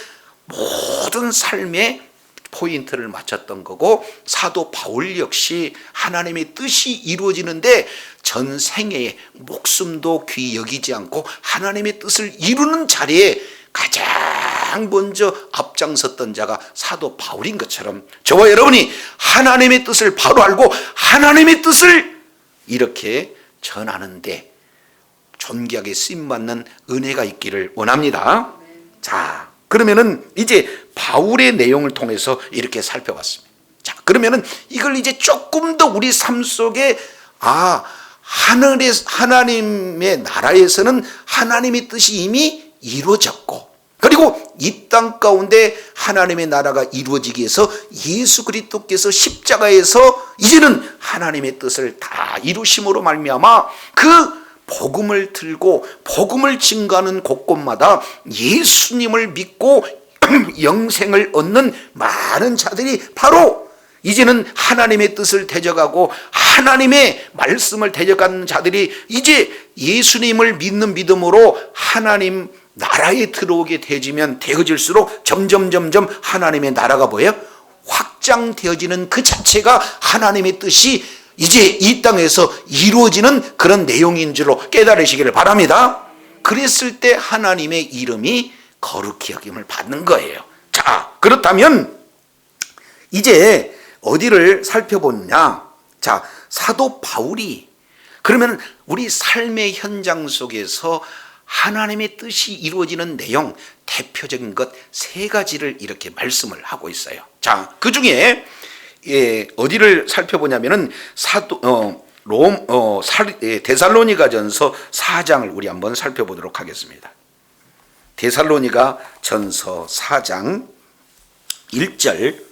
모든 삶의 포인트를 맞췄던 거고, 사도 바울 역시 하나님의 뜻이 이루어지는데 전 생애에 목숨도 귀 여기지 않고 하나님의 뜻을 이루는 자리에 가장 먼저 앞장섰던 자가 사도 바울인 것처럼 저와 여러분이 하나님의 뜻을 바로 알고 하나님의 뜻을 이렇게 전하는데 존귀하게 쓰임받는 은혜가 있기를 원합니다. 자, 그러면은 이제 바울의 내용을 통해서 이렇게 살펴봤습니다. 자, 그러면은 이걸 이제 조금 더 우리 삶 속에 하나님의 나라에서는 하나님의 뜻이 이미 이루어졌고, 그리고 이 땅 가운데 하나님의 나라가 이루어지기 위해서 예수 그리스도께서 십자가에서 이제는 하나님의 뜻을 다 이루심으로 말미암아 그 복음을 들고 복음을 증거하는 곳곳마다 예수님을 믿고 영생을 얻는 많은 자들이 바로 이제는 하나님의 뜻을 대적하고 하나님의 말씀을 대적하는 자들이 이제 예수님을 믿는 믿음으로 하나님 나라에 들어오게 되어질수록 점점 하나님의 나라가 뭐예요? 확장되어지는 그 자체가 하나님의 뜻이 이제 이 땅에서 이루어지는 그런 내용인 줄로 깨달으시기를 바랍니다. 그랬을 때 하나님의 이름이 거룩히 여김을 받는 거예요. 자, 그렇다면 이제 어디를 살펴보느냐? 자, 사도 바울이 그러면 우리 삶의 현장 속에서 하나님의 뜻이 이루어지는 내용, 대표적인 것 3가지를 이렇게 말씀을 하고 있어요. 자, 그 중에 어디를 살펴보냐면은 데살로니가전서 4장을 우리 한번 살펴보도록 하겠습니다. 데살로니가전서 4장 1절,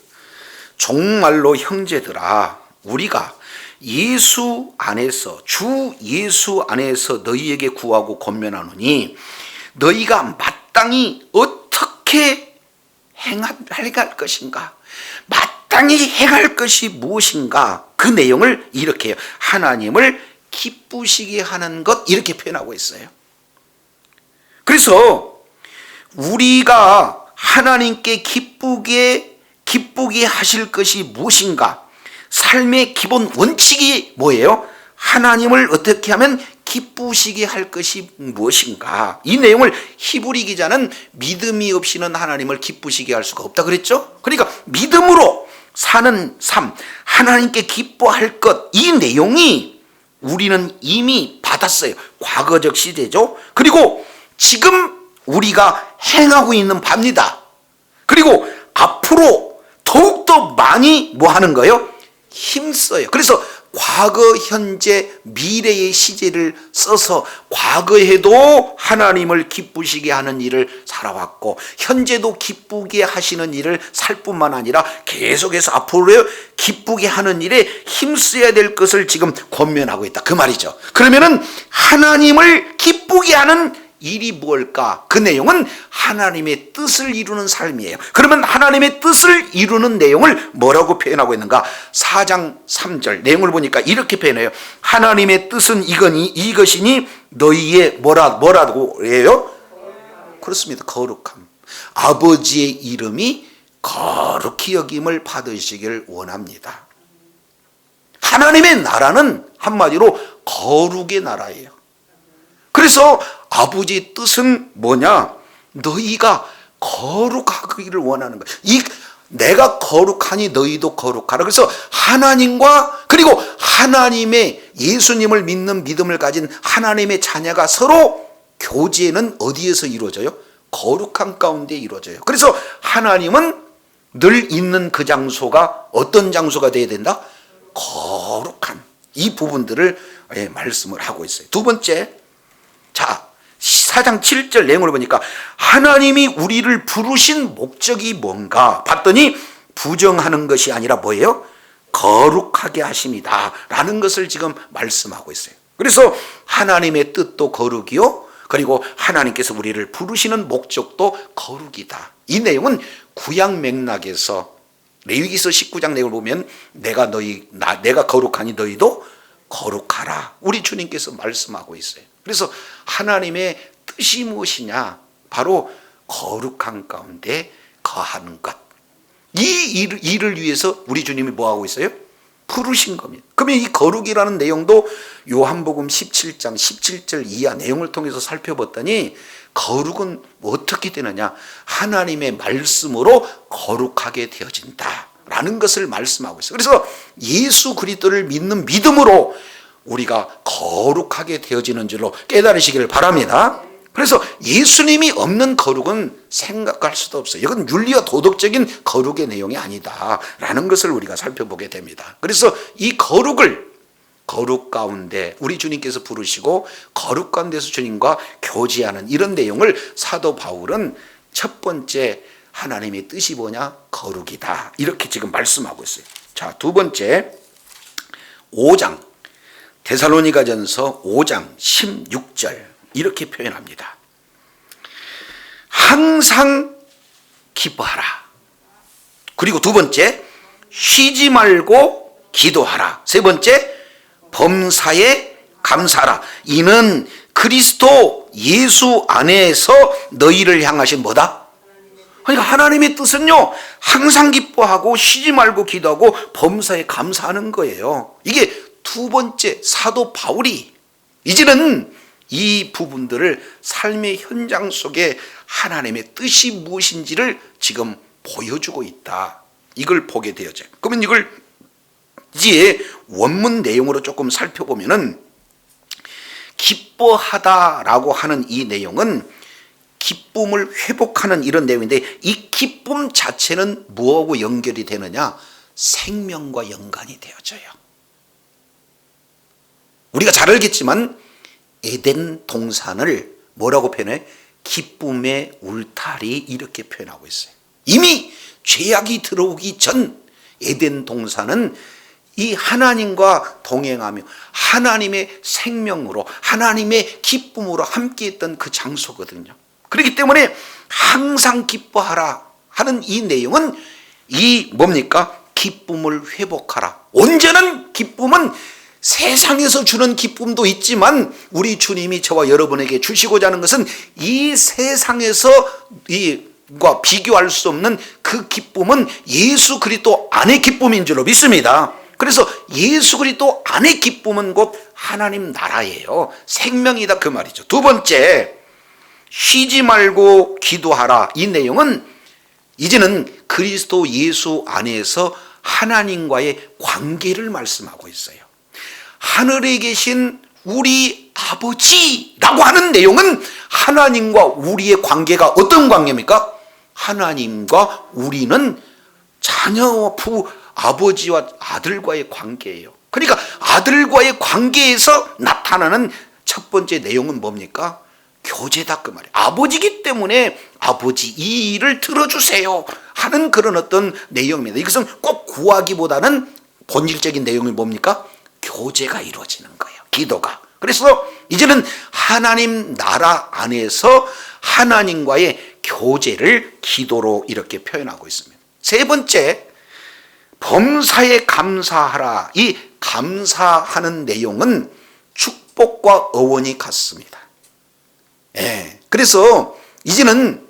정말로 형제들아 우리가 예수 안에서, 주 예수 안에서 너희에게 구하고 권면하노니 너희가 마땅히 어떻게 행할 것인가, 마땅히 행할 것이 무엇인가, 그 내용을 이렇게 해요. 하나님을 기쁘시게 하는 것, 이렇게 표현하고 있어요. 그래서 우리가 하나님께 기쁘게 하실 것이 무엇인가, 삶의 기본 원칙이 뭐예요? 하나님을 어떻게 하면 기쁘시게 할 것이 무엇인가, 이 내용을 히브리 기자는 믿음이 없이는 하나님을 기쁘시게 할 수가 없다 그랬죠. 그러니까 믿음으로 사는 삶, 하나님께 기뻐할 것, 이 내용이 우리는 이미 받았어요. 과거적 시제죠. 그리고 지금 우리가 행하고 있는 바입니다. 그리고 앞으로 더욱더 많이 뭐 하는 거예요? 힘써요. 그래서 과거, 현재, 미래의 시제를 써서 과거에도 하나님을 기쁘시게 하는 일을 살아왔고 현재도 기쁘게 하시는 일을 살 뿐만 아니라 계속해서 앞으로 기쁘게 하는 일에 힘써야 될 것을 지금 권면하고 있다. 그 말이죠. 그러면은 하나님을 기쁘게 하는 일이 무엇일까? 그 내용은 하나님의 뜻을 이루는 삶이에요. 그러면 하나님의 뜻을 이루는 내용을 뭐라고 표현하고 있는가? 4장 3절 내용을 보니까 이렇게 표현해요. 하나님의 뜻은 이것이니 너희의 뭐라고 해요? 그렇습니다. 거룩함. 아버지의 이름이 거룩히 여김을 받으시길 원합니다. 하나님의 나라는 한마디로 거룩의 나라예요. 그래서 아버지의 뜻은 뭐냐? 너희가 거룩하기를 원하는 거야. 내가 거룩하니 너희도 거룩하라. 그래서 하나님과 그리고 하나님의 예수님을 믿는 믿음을 가진 하나님의 자녀가 서로 교제는 어디에서 이루어져요? 거룩한 가운데 이루어져요. 그래서 하나님은 늘 있는 그 장소가 어떤 장소가 되어야 된다? 거룩한 이 부분들을 말씀을 하고 있어요. 두 번째, 자 4장 7절 내용을 보니까 하나님이 우리를 부르신 목적이 뭔가 봤더니 부정하는 것이 아니라 뭐예요? 거룩하게 하십니다 라는 것을 지금 말씀하고 있어요. 그래서 하나님의 뜻도 거룩이요, 그리고 하나님께서 우리를 부르시는 목적도 거룩이다. 이 내용은 구약 맥락에서 레위기서 19장 내용을 보면 내가 거룩하니 너희도 거룩하라 우리 주님께서 말씀하고 있어요. 그래서 하나님의 뜻이 무엇이냐? 바로 거룩한 가운데 거하는 것. 이 일을 위해서 우리 주님이 뭐하고 있어요? 부르신 겁니다. 그러면 이 거룩이라는 내용도 요한복음 17장 17절 이하 내용을 통해서 살펴봤더니 거룩은 어떻게 되느냐? 하나님의 말씀으로 거룩하게 되어진다 라는 것을 말씀하고 있어요. 그래서 예수 그리스도를 믿는 믿음으로 우리가 거룩하게 되어지는 줄로 깨달으시기를 바랍니다. 그래서 예수님이 없는 거룩은 생각할 수도 없어요. 이건 윤리와 도덕적인 거룩의 내용이 아니다 라는 것을 우리가 살펴보게 됩니다. 그래서 이 거룩을 거룩 가운데 우리 주님께서 부르시고 거룩 가운데서 주님과 교제하는 이런 내용을 사도 바울은 첫 번째 하나님의 뜻이 뭐냐? 거룩이다 이렇게 지금 말씀하고 있어요. 자, 두 번째 5장 데살로니가전서 5장 16절 이렇게 표현합니다. 항상 기뻐하라. 그리고 두 번째 쉬지 말고 기도하라. 세 번째 범사에 감사하라. 이는 그리스도 예수 안에서 너희를 향하신 뭐다? 그러니까 하나님의 뜻은요 항상 기뻐하고 쉬지 말고 기도하고 범사에 감사하는 거예요. 이게 두 번째 사도 바울이 이제는 이 부분들을 삶의 현장 속에 하나님의 뜻이 무엇인지를 지금 보여주고 있다. 이걸 보게 되어져요. 그러면 이걸 이제 원문 내용으로 조금 살펴보면은 기뻐하다라고 하는 이 내용은 기쁨을 회복하는 이런 내용인데 이 기쁨 자체는 뭐하고 연결이 되느냐? 생명과 연관이 되어져요. 우리가 잘 알겠지만 에덴 동산을 뭐라고 표현해? 기쁨의 울타리 이렇게 표현하고 있어요. 이미 죄악이 들어오기 전 에덴 동산은 이 하나님과 동행하며 하나님의 생명으로 하나님의 기쁨으로 함께했던 그 장소거든요. 그렇기 때문에 항상 기뻐하라 하는 이 내용은 이 뭡니까? 기쁨을 회복하라. 온전한 기쁨은 세상에서 주는 기쁨도 있지만 우리 주님이 저와 여러분에게 주시고자 하는 것은 이 세상에서 이과 비교할 수 없는 그 기쁨은 예수 그리스도 안의 기쁨인 줄로 믿습니다. 그래서 예수 그리스도 안의 기쁨은 곧 하나님 나라예요. 생명이다 그 말이죠. 두 번째 쉬지 말고 기도하라. 이 내용은 이제는 그리스도 예수 안에서 하나님과의 관계를 말씀하고 있어요. 하늘에 계신 우리 아버지라고 하는 내용은 하나님과 우리의 관계가 어떤 관계입니까? 하나님과 우리는 자녀와 부부, 아버지와 아들과의 관계예요. 그러니까 아들과의 관계에서 나타나는 첫 번째 내용은 뭡니까? 교제다 그 말이에요. 아버지기 때문에 아버지 이 일을 들어주세요 하는 그런 어떤 내용입니다. 이것은 꼭 구하기보다는 본질적인 내용이 뭡니까? 교제가 이루어지는 거예요. 기도가. 그래서 이제는 하나님 나라 안에서 하나님과의 교제를 기도로 이렇게 표현하고 있습니다. 세 번째, 범사에 감사하라. 이 감사하는 내용은 축복과 어원이 같습니다. 예. 그래서 이제는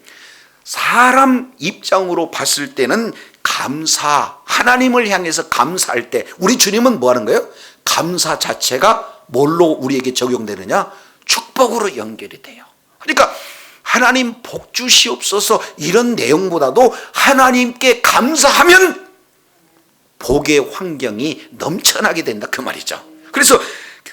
사람 입장으로 봤을 때는 감사, 하나님을 향해서 감사할 때 우리 주님은 뭐 하는 거예요? 감사 자체가 뭘로 우리에게 적용되느냐? 축복으로 연결이 돼요. 그러니까 하나님 복 주시옵소서 이런 내용보다도 하나님께 감사하면 복의 환경이 넘쳐나게 된다 그 말이죠. 그래서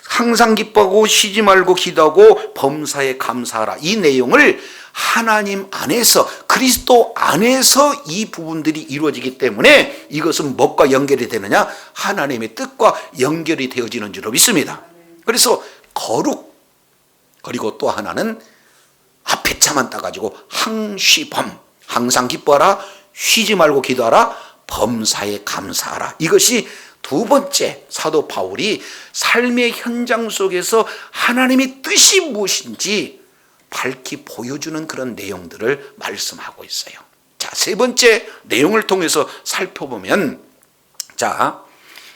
항상 기뻐하고 쉬지 말고 기도하고 범사에 감사하라. 이 내용을 하나님 안에서 그리스도 안에서 이 부분들이 이루어지기 때문에 이것은 무엇과 연결이 되느냐? 하나님의 뜻과 연결이 되어지는 줄로 믿습니다. 그래서 거룩, 그리고 또 하나는 앞에 차만 따가지고 항쉬범, 항상 기뻐하라, 쉬지 말고 기도하라, 범사에 감사하라. 이것이 두 번째 사도 바울이 삶의 현장 속에서 하나님의 뜻이 무엇인지 밝히 보여주는 그런 내용들을 말씀하고 있어요. 자, 세 번째 내용을 통해서 살펴보면, 자,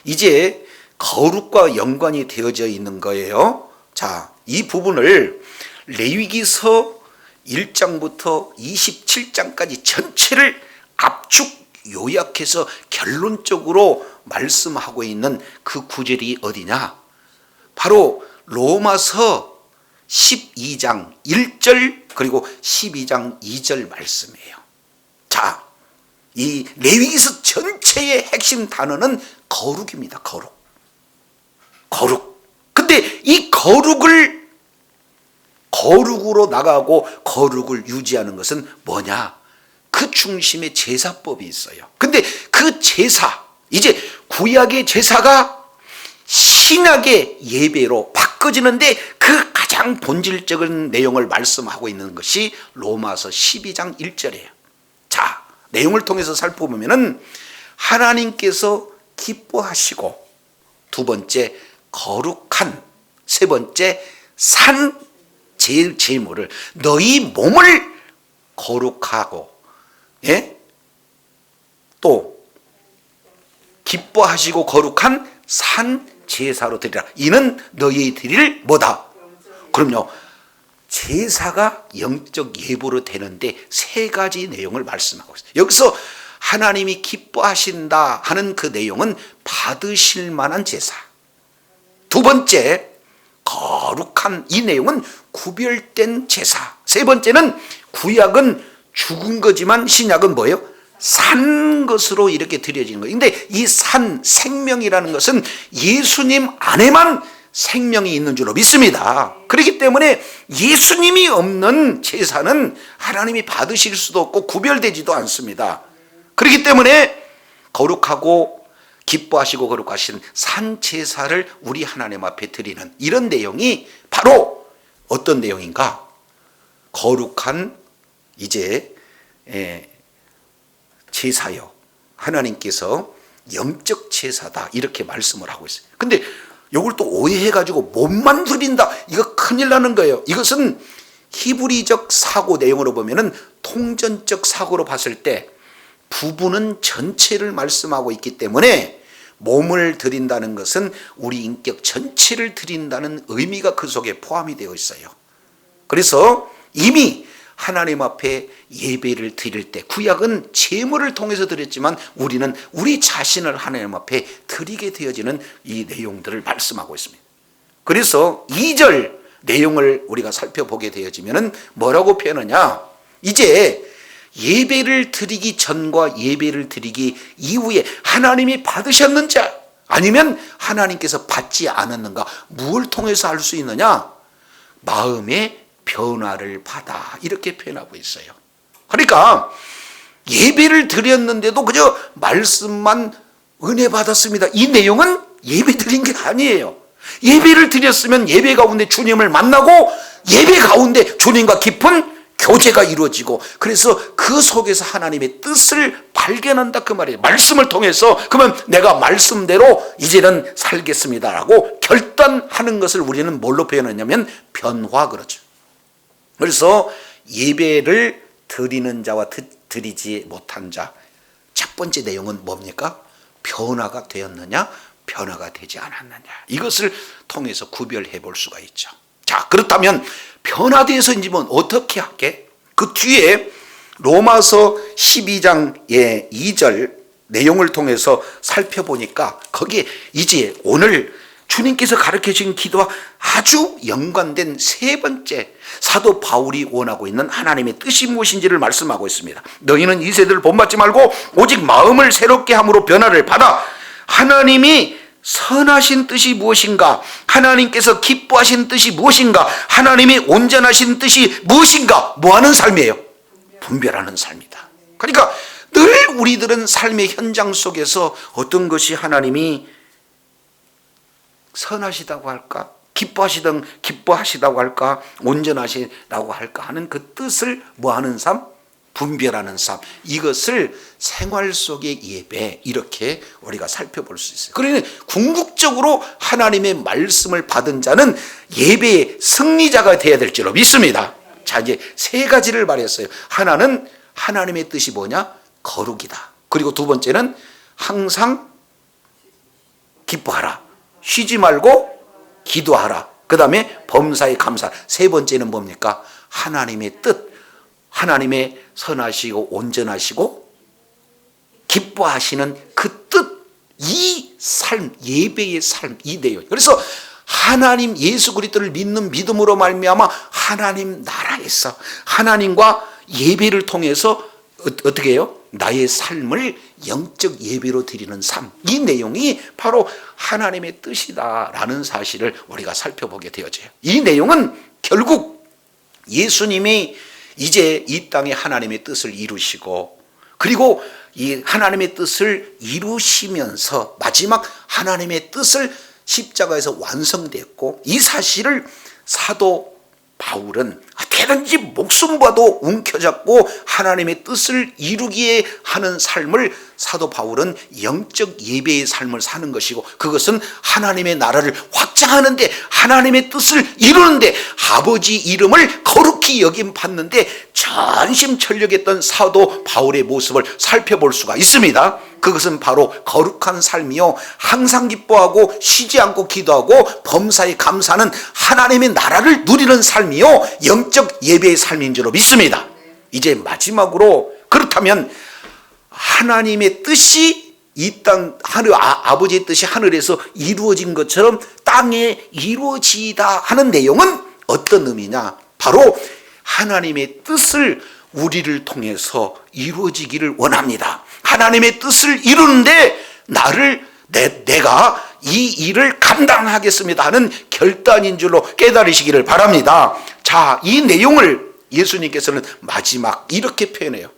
이제 거룩과 연관이 되어져 있는 거예요. 자, 이 부분을 레위기서 1장부터 27장까지 전체를 압축 요약해서 결론적으로 말씀하고 있는 그 구절이 어디냐? 바로 로마서 12장 1절 그리고 12장 2절 말씀이에요. 자, 이 레위기서 전체의 핵심 단어는 거룩입니다. 거룩. 거룩. 근데 이 거룩으로 나가고 거룩을 유지하는 것은 뭐냐? 그 중심에 제사법이 있어요. 근데 그 제사, 이제 구약의 제사가 신약의 예배로 바꿔지는데 그 가장 본질적인 내용을 말씀하고 있는 것이 로마서 12장 1절이에요. 자, 내용을 통해서 살펴보면은 하나님께서 기뻐하시고, 두 번째 거룩한, 세 번째 산 제물을, 너희 몸을 거룩하고, 예? 또 기뻐하시고 거룩한 산 제사로 드리라. 이는 너희의 드릴 뭐다? 그럼요, 제사가 영적 예보로 되는데 세 가지 내용을 말씀하고 있어요. 여기서 하나님이 기뻐하신다 하는 그 내용은 받으실 만한 제사. 두 번째, 거룩한, 이 내용은 구별된 제사. 세 번째는 구약은 죽은 거지만 신약은 뭐예요? 산 것으로 이렇게 드려지는 거예요. 근데 이 산, 생명이라는 것은 예수님 안에만 생명이 있는 줄로 믿습니다. 그렇기 때문에 예수님이 없는 제사는 하나님이 받으실 수도 없고 구별되지도 않습니다. 그렇기 때문에 거룩하고 기뻐하시고 거룩하신 산 제사를 우리 하나님 앞에 드리는 이런 내용이 바로 어떤 내용인가? 거룩한 이제 제사요, 하나님께서 영적 제사다 이렇게 말씀을 하고 있어요. 근데 이걸 또 오해해가지고 몸만 드린다, 이거 큰일 나는 거예요. 이것은 히브리적 사고 내용으로 보면은 통전적 사고로 봤을 때 부부는 전체를 말씀하고 있기 때문에 몸을 드린다는 것은 우리 인격 전체를 드린다는 의미가 그 속에 포함이 되어 있어요. 그래서 이미 하나님 앞에 예배를 드릴 때 구약은 제물을 통해서 드렸지만 우리는 우리 자신을 하나님 앞에 드리게 되어지는 이 내용들을 말씀하고 있습니다. 그래서 2절 내용을 우리가 살펴보게 되어지면 뭐라고 표현하냐? 이제 예배를 드리기 전과 예배를 드리기 이후에 하나님이 받으셨는 자, 아니면 하나님께서 받지 않았는가? 무엇을 통해서 알 수 있느냐? 마음의 변화를 받아, 이렇게 표현하고 있어요. 그러니까 예배를 드렸는데도 그저 말씀만 은혜 받았습니다, 이 내용은 예배 드린 게 아니에요. 예배를 드렸으면 예배 가운데 주님을 만나고 예배 가운데 주님과 깊은 교제가 이루어지고, 그래서 그 속에서 하나님의 뜻을 발견한다, 그 말이에요. 말씀을 통해서. 그러면 내가 말씀대로 이제는 살겠습니다라고 결단하는 것을 우리는 뭘로 표현하냐면 변화, 그러죠. 그래서 예배를 드리는 자와 드리지 못한 자, 첫 번째 내용은 뭡니까? 변화가 되었느냐, 변화가 되지 않았느냐, 이것을 통해서 구별해 볼 수가 있죠. 자, 그렇다면 변화되어서인지면 어떻게 할게? 그 뒤에 로마서 12장의 2절 내용을 통해서 살펴보니까 거기에 이제 오늘 주님께서 가르쳐주신 기도와 아주 연관된 세 번째, 사도 바울이 원하고 있는 하나님의 뜻이 무엇인지를 말씀하고 있습니다. 너희는 이 세대를 본받지 말고 오직 마음을 새롭게 함으로 변화를 받아 하나님이 선하신 뜻이 무엇인가, 하나님께서 기뻐하신 뜻이 무엇인가, 하나님이 온전하신 뜻이 무엇인가, 뭐하는 삶이에요? 분별하는 삶이다. 그러니까 늘 우리들은 삶의 현장 속에서 어떤 것이 하나님이 선하시다고 할까, 기뻐하시다고 할까, 온전하시다고 할까 하는 그 뜻을 뭐하는 삶? 분별하는 삶. 이것을 생활 속의 예배, 이렇게 우리가 살펴볼 수 있어요. 그러니 궁극적으로 하나님의 말씀을 받은 자는 예배의 승리자가 되어야 될 줄로 믿습니다. 자, 이제 세 가지를 말했어요. 하나는 하나님의 뜻이 뭐냐? 거룩이다. 그리고 두 번째는 항상 기뻐하라, 쉬지 말고 기도하라. 그 다음에 범사에 감사. 세 번째는 뭡니까? 하나님의 뜻, 하나님의 선하시고 온전하시고 기뻐하시는 그 뜻, 이 삶, 예배의 삶, 이 내용. 그래서 하나님 예수 그리스도를 믿는 믿음으로 말미암아 하나님 나라에서 하나님과 예배를 통해서 어떻게 해요? 나의 삶을 영적 예배로 드리는 삶, 이 내용이 바로 하나님의 뜻이다라는 사실을 우리가 살펴보게 되어져요. 이 내용은 결국 예수님이 이제 이 땅에 하나님의 뜻을 이루시고, 그리고 이 하나님의 뜻을 이루시면서 마지막 하나님의 뜻을 십자가에서 완성됐고, 이 사실을 사도 바울은 어떻게든지 목숨과도 움켜잡고 하나님의 뜻을 이루기에 하는 삶을 사도 바울은 영적 예배의 삶을 사는 것이고, 그것은 하나님의 나라를 확장하는데, 하나님의 뜻을 이루는데, 아버지 이름을 거룩히 여김받는데 전심전력했던 사도 바울의 모습을 살펴볼 수가 있습니다. 그것은 바로 거룩한 삶이요, 항상 기뻐하고 쉬지 않고 기도하고 범사에 감사하는 하나님의 나라를 누리는 삶이요, 영적 예배의 삶인 줄로 믿습니다. 이제 마지막으로, 그렇다면 하나님의 뜻이 이 땅, 아버지의 뜻이 하늘에서 이루어진 것처럼 땅에 이루어지다 하는 내용은 어떤 의미냐? 바로 하나님의 뜻을 우리를 통해서 이루어지기를 원합니다. 하나님의 뜻을 이루는데 내가 이 일을 감당하겠습니다 하는 결단인 줄로 깨달으시기를 바랍니다. 자, 이 내용을 예수님께서는 마지막 이렇게 표현해요.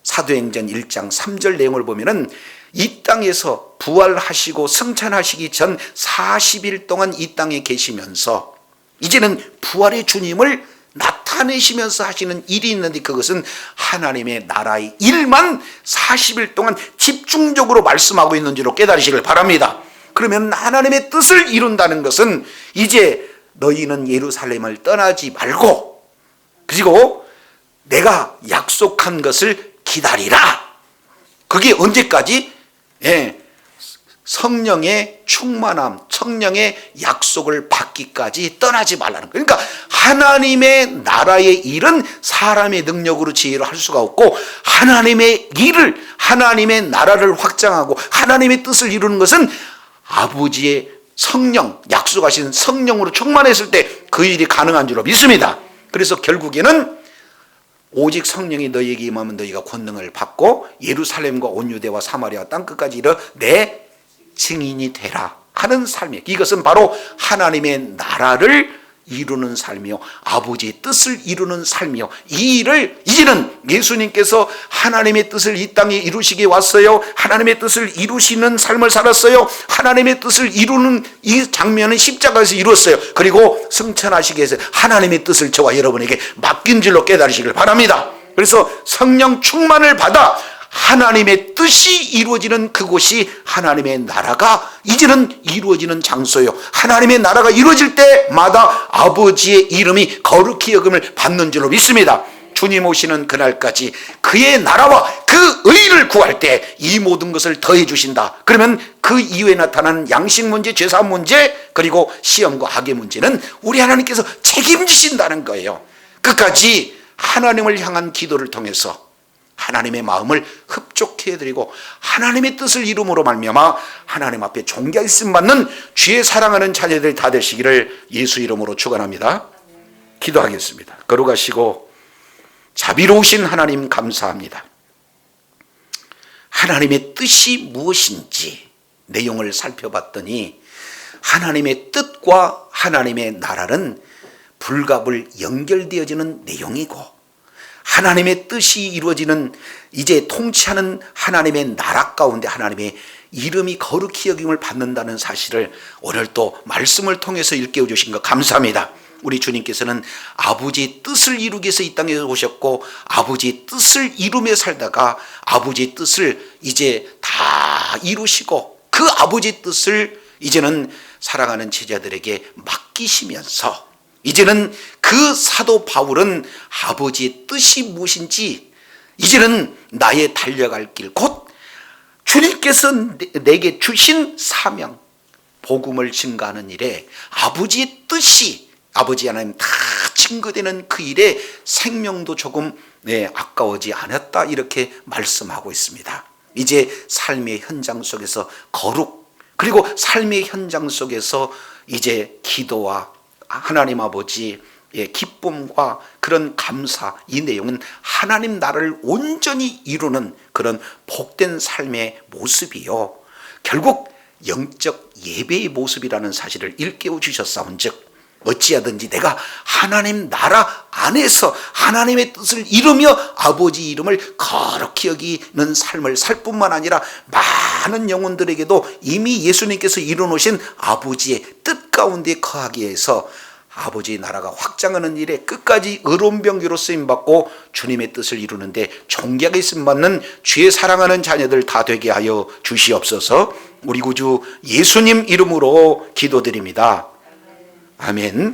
사도행전 1장 3절 내용을 보면은 이 땅에서 부활하시고 승천하시기 전 40일 동안 이 땅에 계시면서 이제는 부활의 주님을 나타내시면서 하시는 일이 있는데, 그것은 하나님의 나라의 일만 40일 동안 집중적으로 말씀하고 있는 줄로 깨달으시길 바랍니다. 그러면 하나님의 뜻을 이룬다는 것은 이제 너희는 예루살렘을 떠나지 말고, 그리고 내가 약속한 것을 기다리라. 그게 언제까지? 성령의 충만함, 성령의 약속을 받기까지 떠나지 말라는 거예요. 그러니까 하나님의 나라의 일은 사람의 능력으로 지혜로 할 수가 없고, 하나님의 일을, 하나님의 나라를 확장하고 하나님의 뜻을 이루는 것은 아버지의 성령, 약속하신 성령으로 충만했을 때 그 일이 가능한 줄로 믿습니다. 그래서 결국에는 오직 성령이 너희에게 임하면 너희가 권능을 받고 예루살렘과 온 유대와 사마리아 땅끝까지 이르러 내 증인이 되라 하는 삶이에요. 이것은 바로 하나님의 나라를 이루는 삶이요, 아버지의 뜻을 이루는 삶이요, 이 일을 이제는 예수님께서 하나님의 뜻을 이 땅에 이루시게 왔어요. 하나님의 뜻을 이루시는 삶을 살았어요. 하나님의 뜻을 이루는 이 장면은 십자가에서 이루었어요. 그리고 승천하시기 위해서 하나님의 뜻을 저와 여러분에게 맡긴 줄로 깨달으시길 바랍니다. 그래서 성령 충만을 받아 하나님의 뜻이 이루어지는 그곳이 하나님의 나라가 이제는 이루어지는 장소요, 하나님의 나라가 이루어질 때마다 아버지의 이름이 거룩히 여김을 받는 줄로 믿습니다. 주님 오시는 그날까지 그의 나라와 그 의를 구할 때 이 모든 것을 더해 주신다. 그러면 그 이후에 나타나는 양식 문제, 죄사함 문제, 그리고 시험과 학의 문제는 우리 하나님께서 책임지신다는 거예요. 끝까지 하나님을 향한 기도를 통해서 하나님의 마음을 흡족해 드리고 하나님의 뜻을 이룸으로 말미암아 하나님 앞에 존귀하심 받는 주의 사랑하는 자녀들 다 되시기를 예수 이름으로 축원합니다. 기도하겠습니다. 거룩하시고 자비로우신 하나님 감사합니다. 하나님의 뜻이 무엇인지 내용을 살펴봤더니 하나님의 뜻과 하나님의 나라는 불가불 연결되어지는 내용이고 하나님의 뜻이 이루어지는 이제 통치하는 하나님의 나라 가운데 하나님의 이름이 거룩히 여김을 받는다는 사실을 오늘 또 말씀을 통해서 일깨워 주신 것 감사합니다. 우리 주님께서는 아버지의 뜻을 이루기 위해서 이 땅에 오셨고 아버지의 뜻을 이루며 살다가 아버지의 뜻을 이제 다 이루시고 그 아버지의 뜻을 이제는 사랑하는 제자들에게 맡기시면서 이제는 그 사도 바울은 아버지의 뜻이 무엇인지 이제는 나의 달려갈 길 곧 주님께서 내게 주신 사명 복음을 증거하는 일에 아버지의 뜻이 아버지 하나님 다 증거되는 그 일에 생명도 조금 아까워지 않았다 이렇게 말씀하고 있습니다. 이제 삶의 현장 속에서 거룩 그리고 삶의 현장 속에서 이제 기도와 하나님 아버지의 기쁨과 그런 감사 이 내용은 하나님 나라를 온전히 이루는 그런 복된 삶의 모습이요 결국 영적 예배의 모습이라는 사실을 일깨워 주셨사온즉 어찌하든지 내가 하나님 나라 안에서 하나님의 뜻을 이루며 아버지 이름을 거룩히 여기는 삶을 살 뿐만 아니라 많은 영혼들에게도 이미 예수님께서 이루어놓으신 아버지의 뜻 가운데 거하기 위해서 아버지의 나라가 확장하는 일에 끝까지 의로운 병기로 쓰임받고 주님의 뜻을 이루는데 존귀하게 쓰임받는 주의 사랑하는 자녀들 다 되게 하여 주시옵소서. 우리 구주 예수님 이름으로 기도드립니다. 아멘.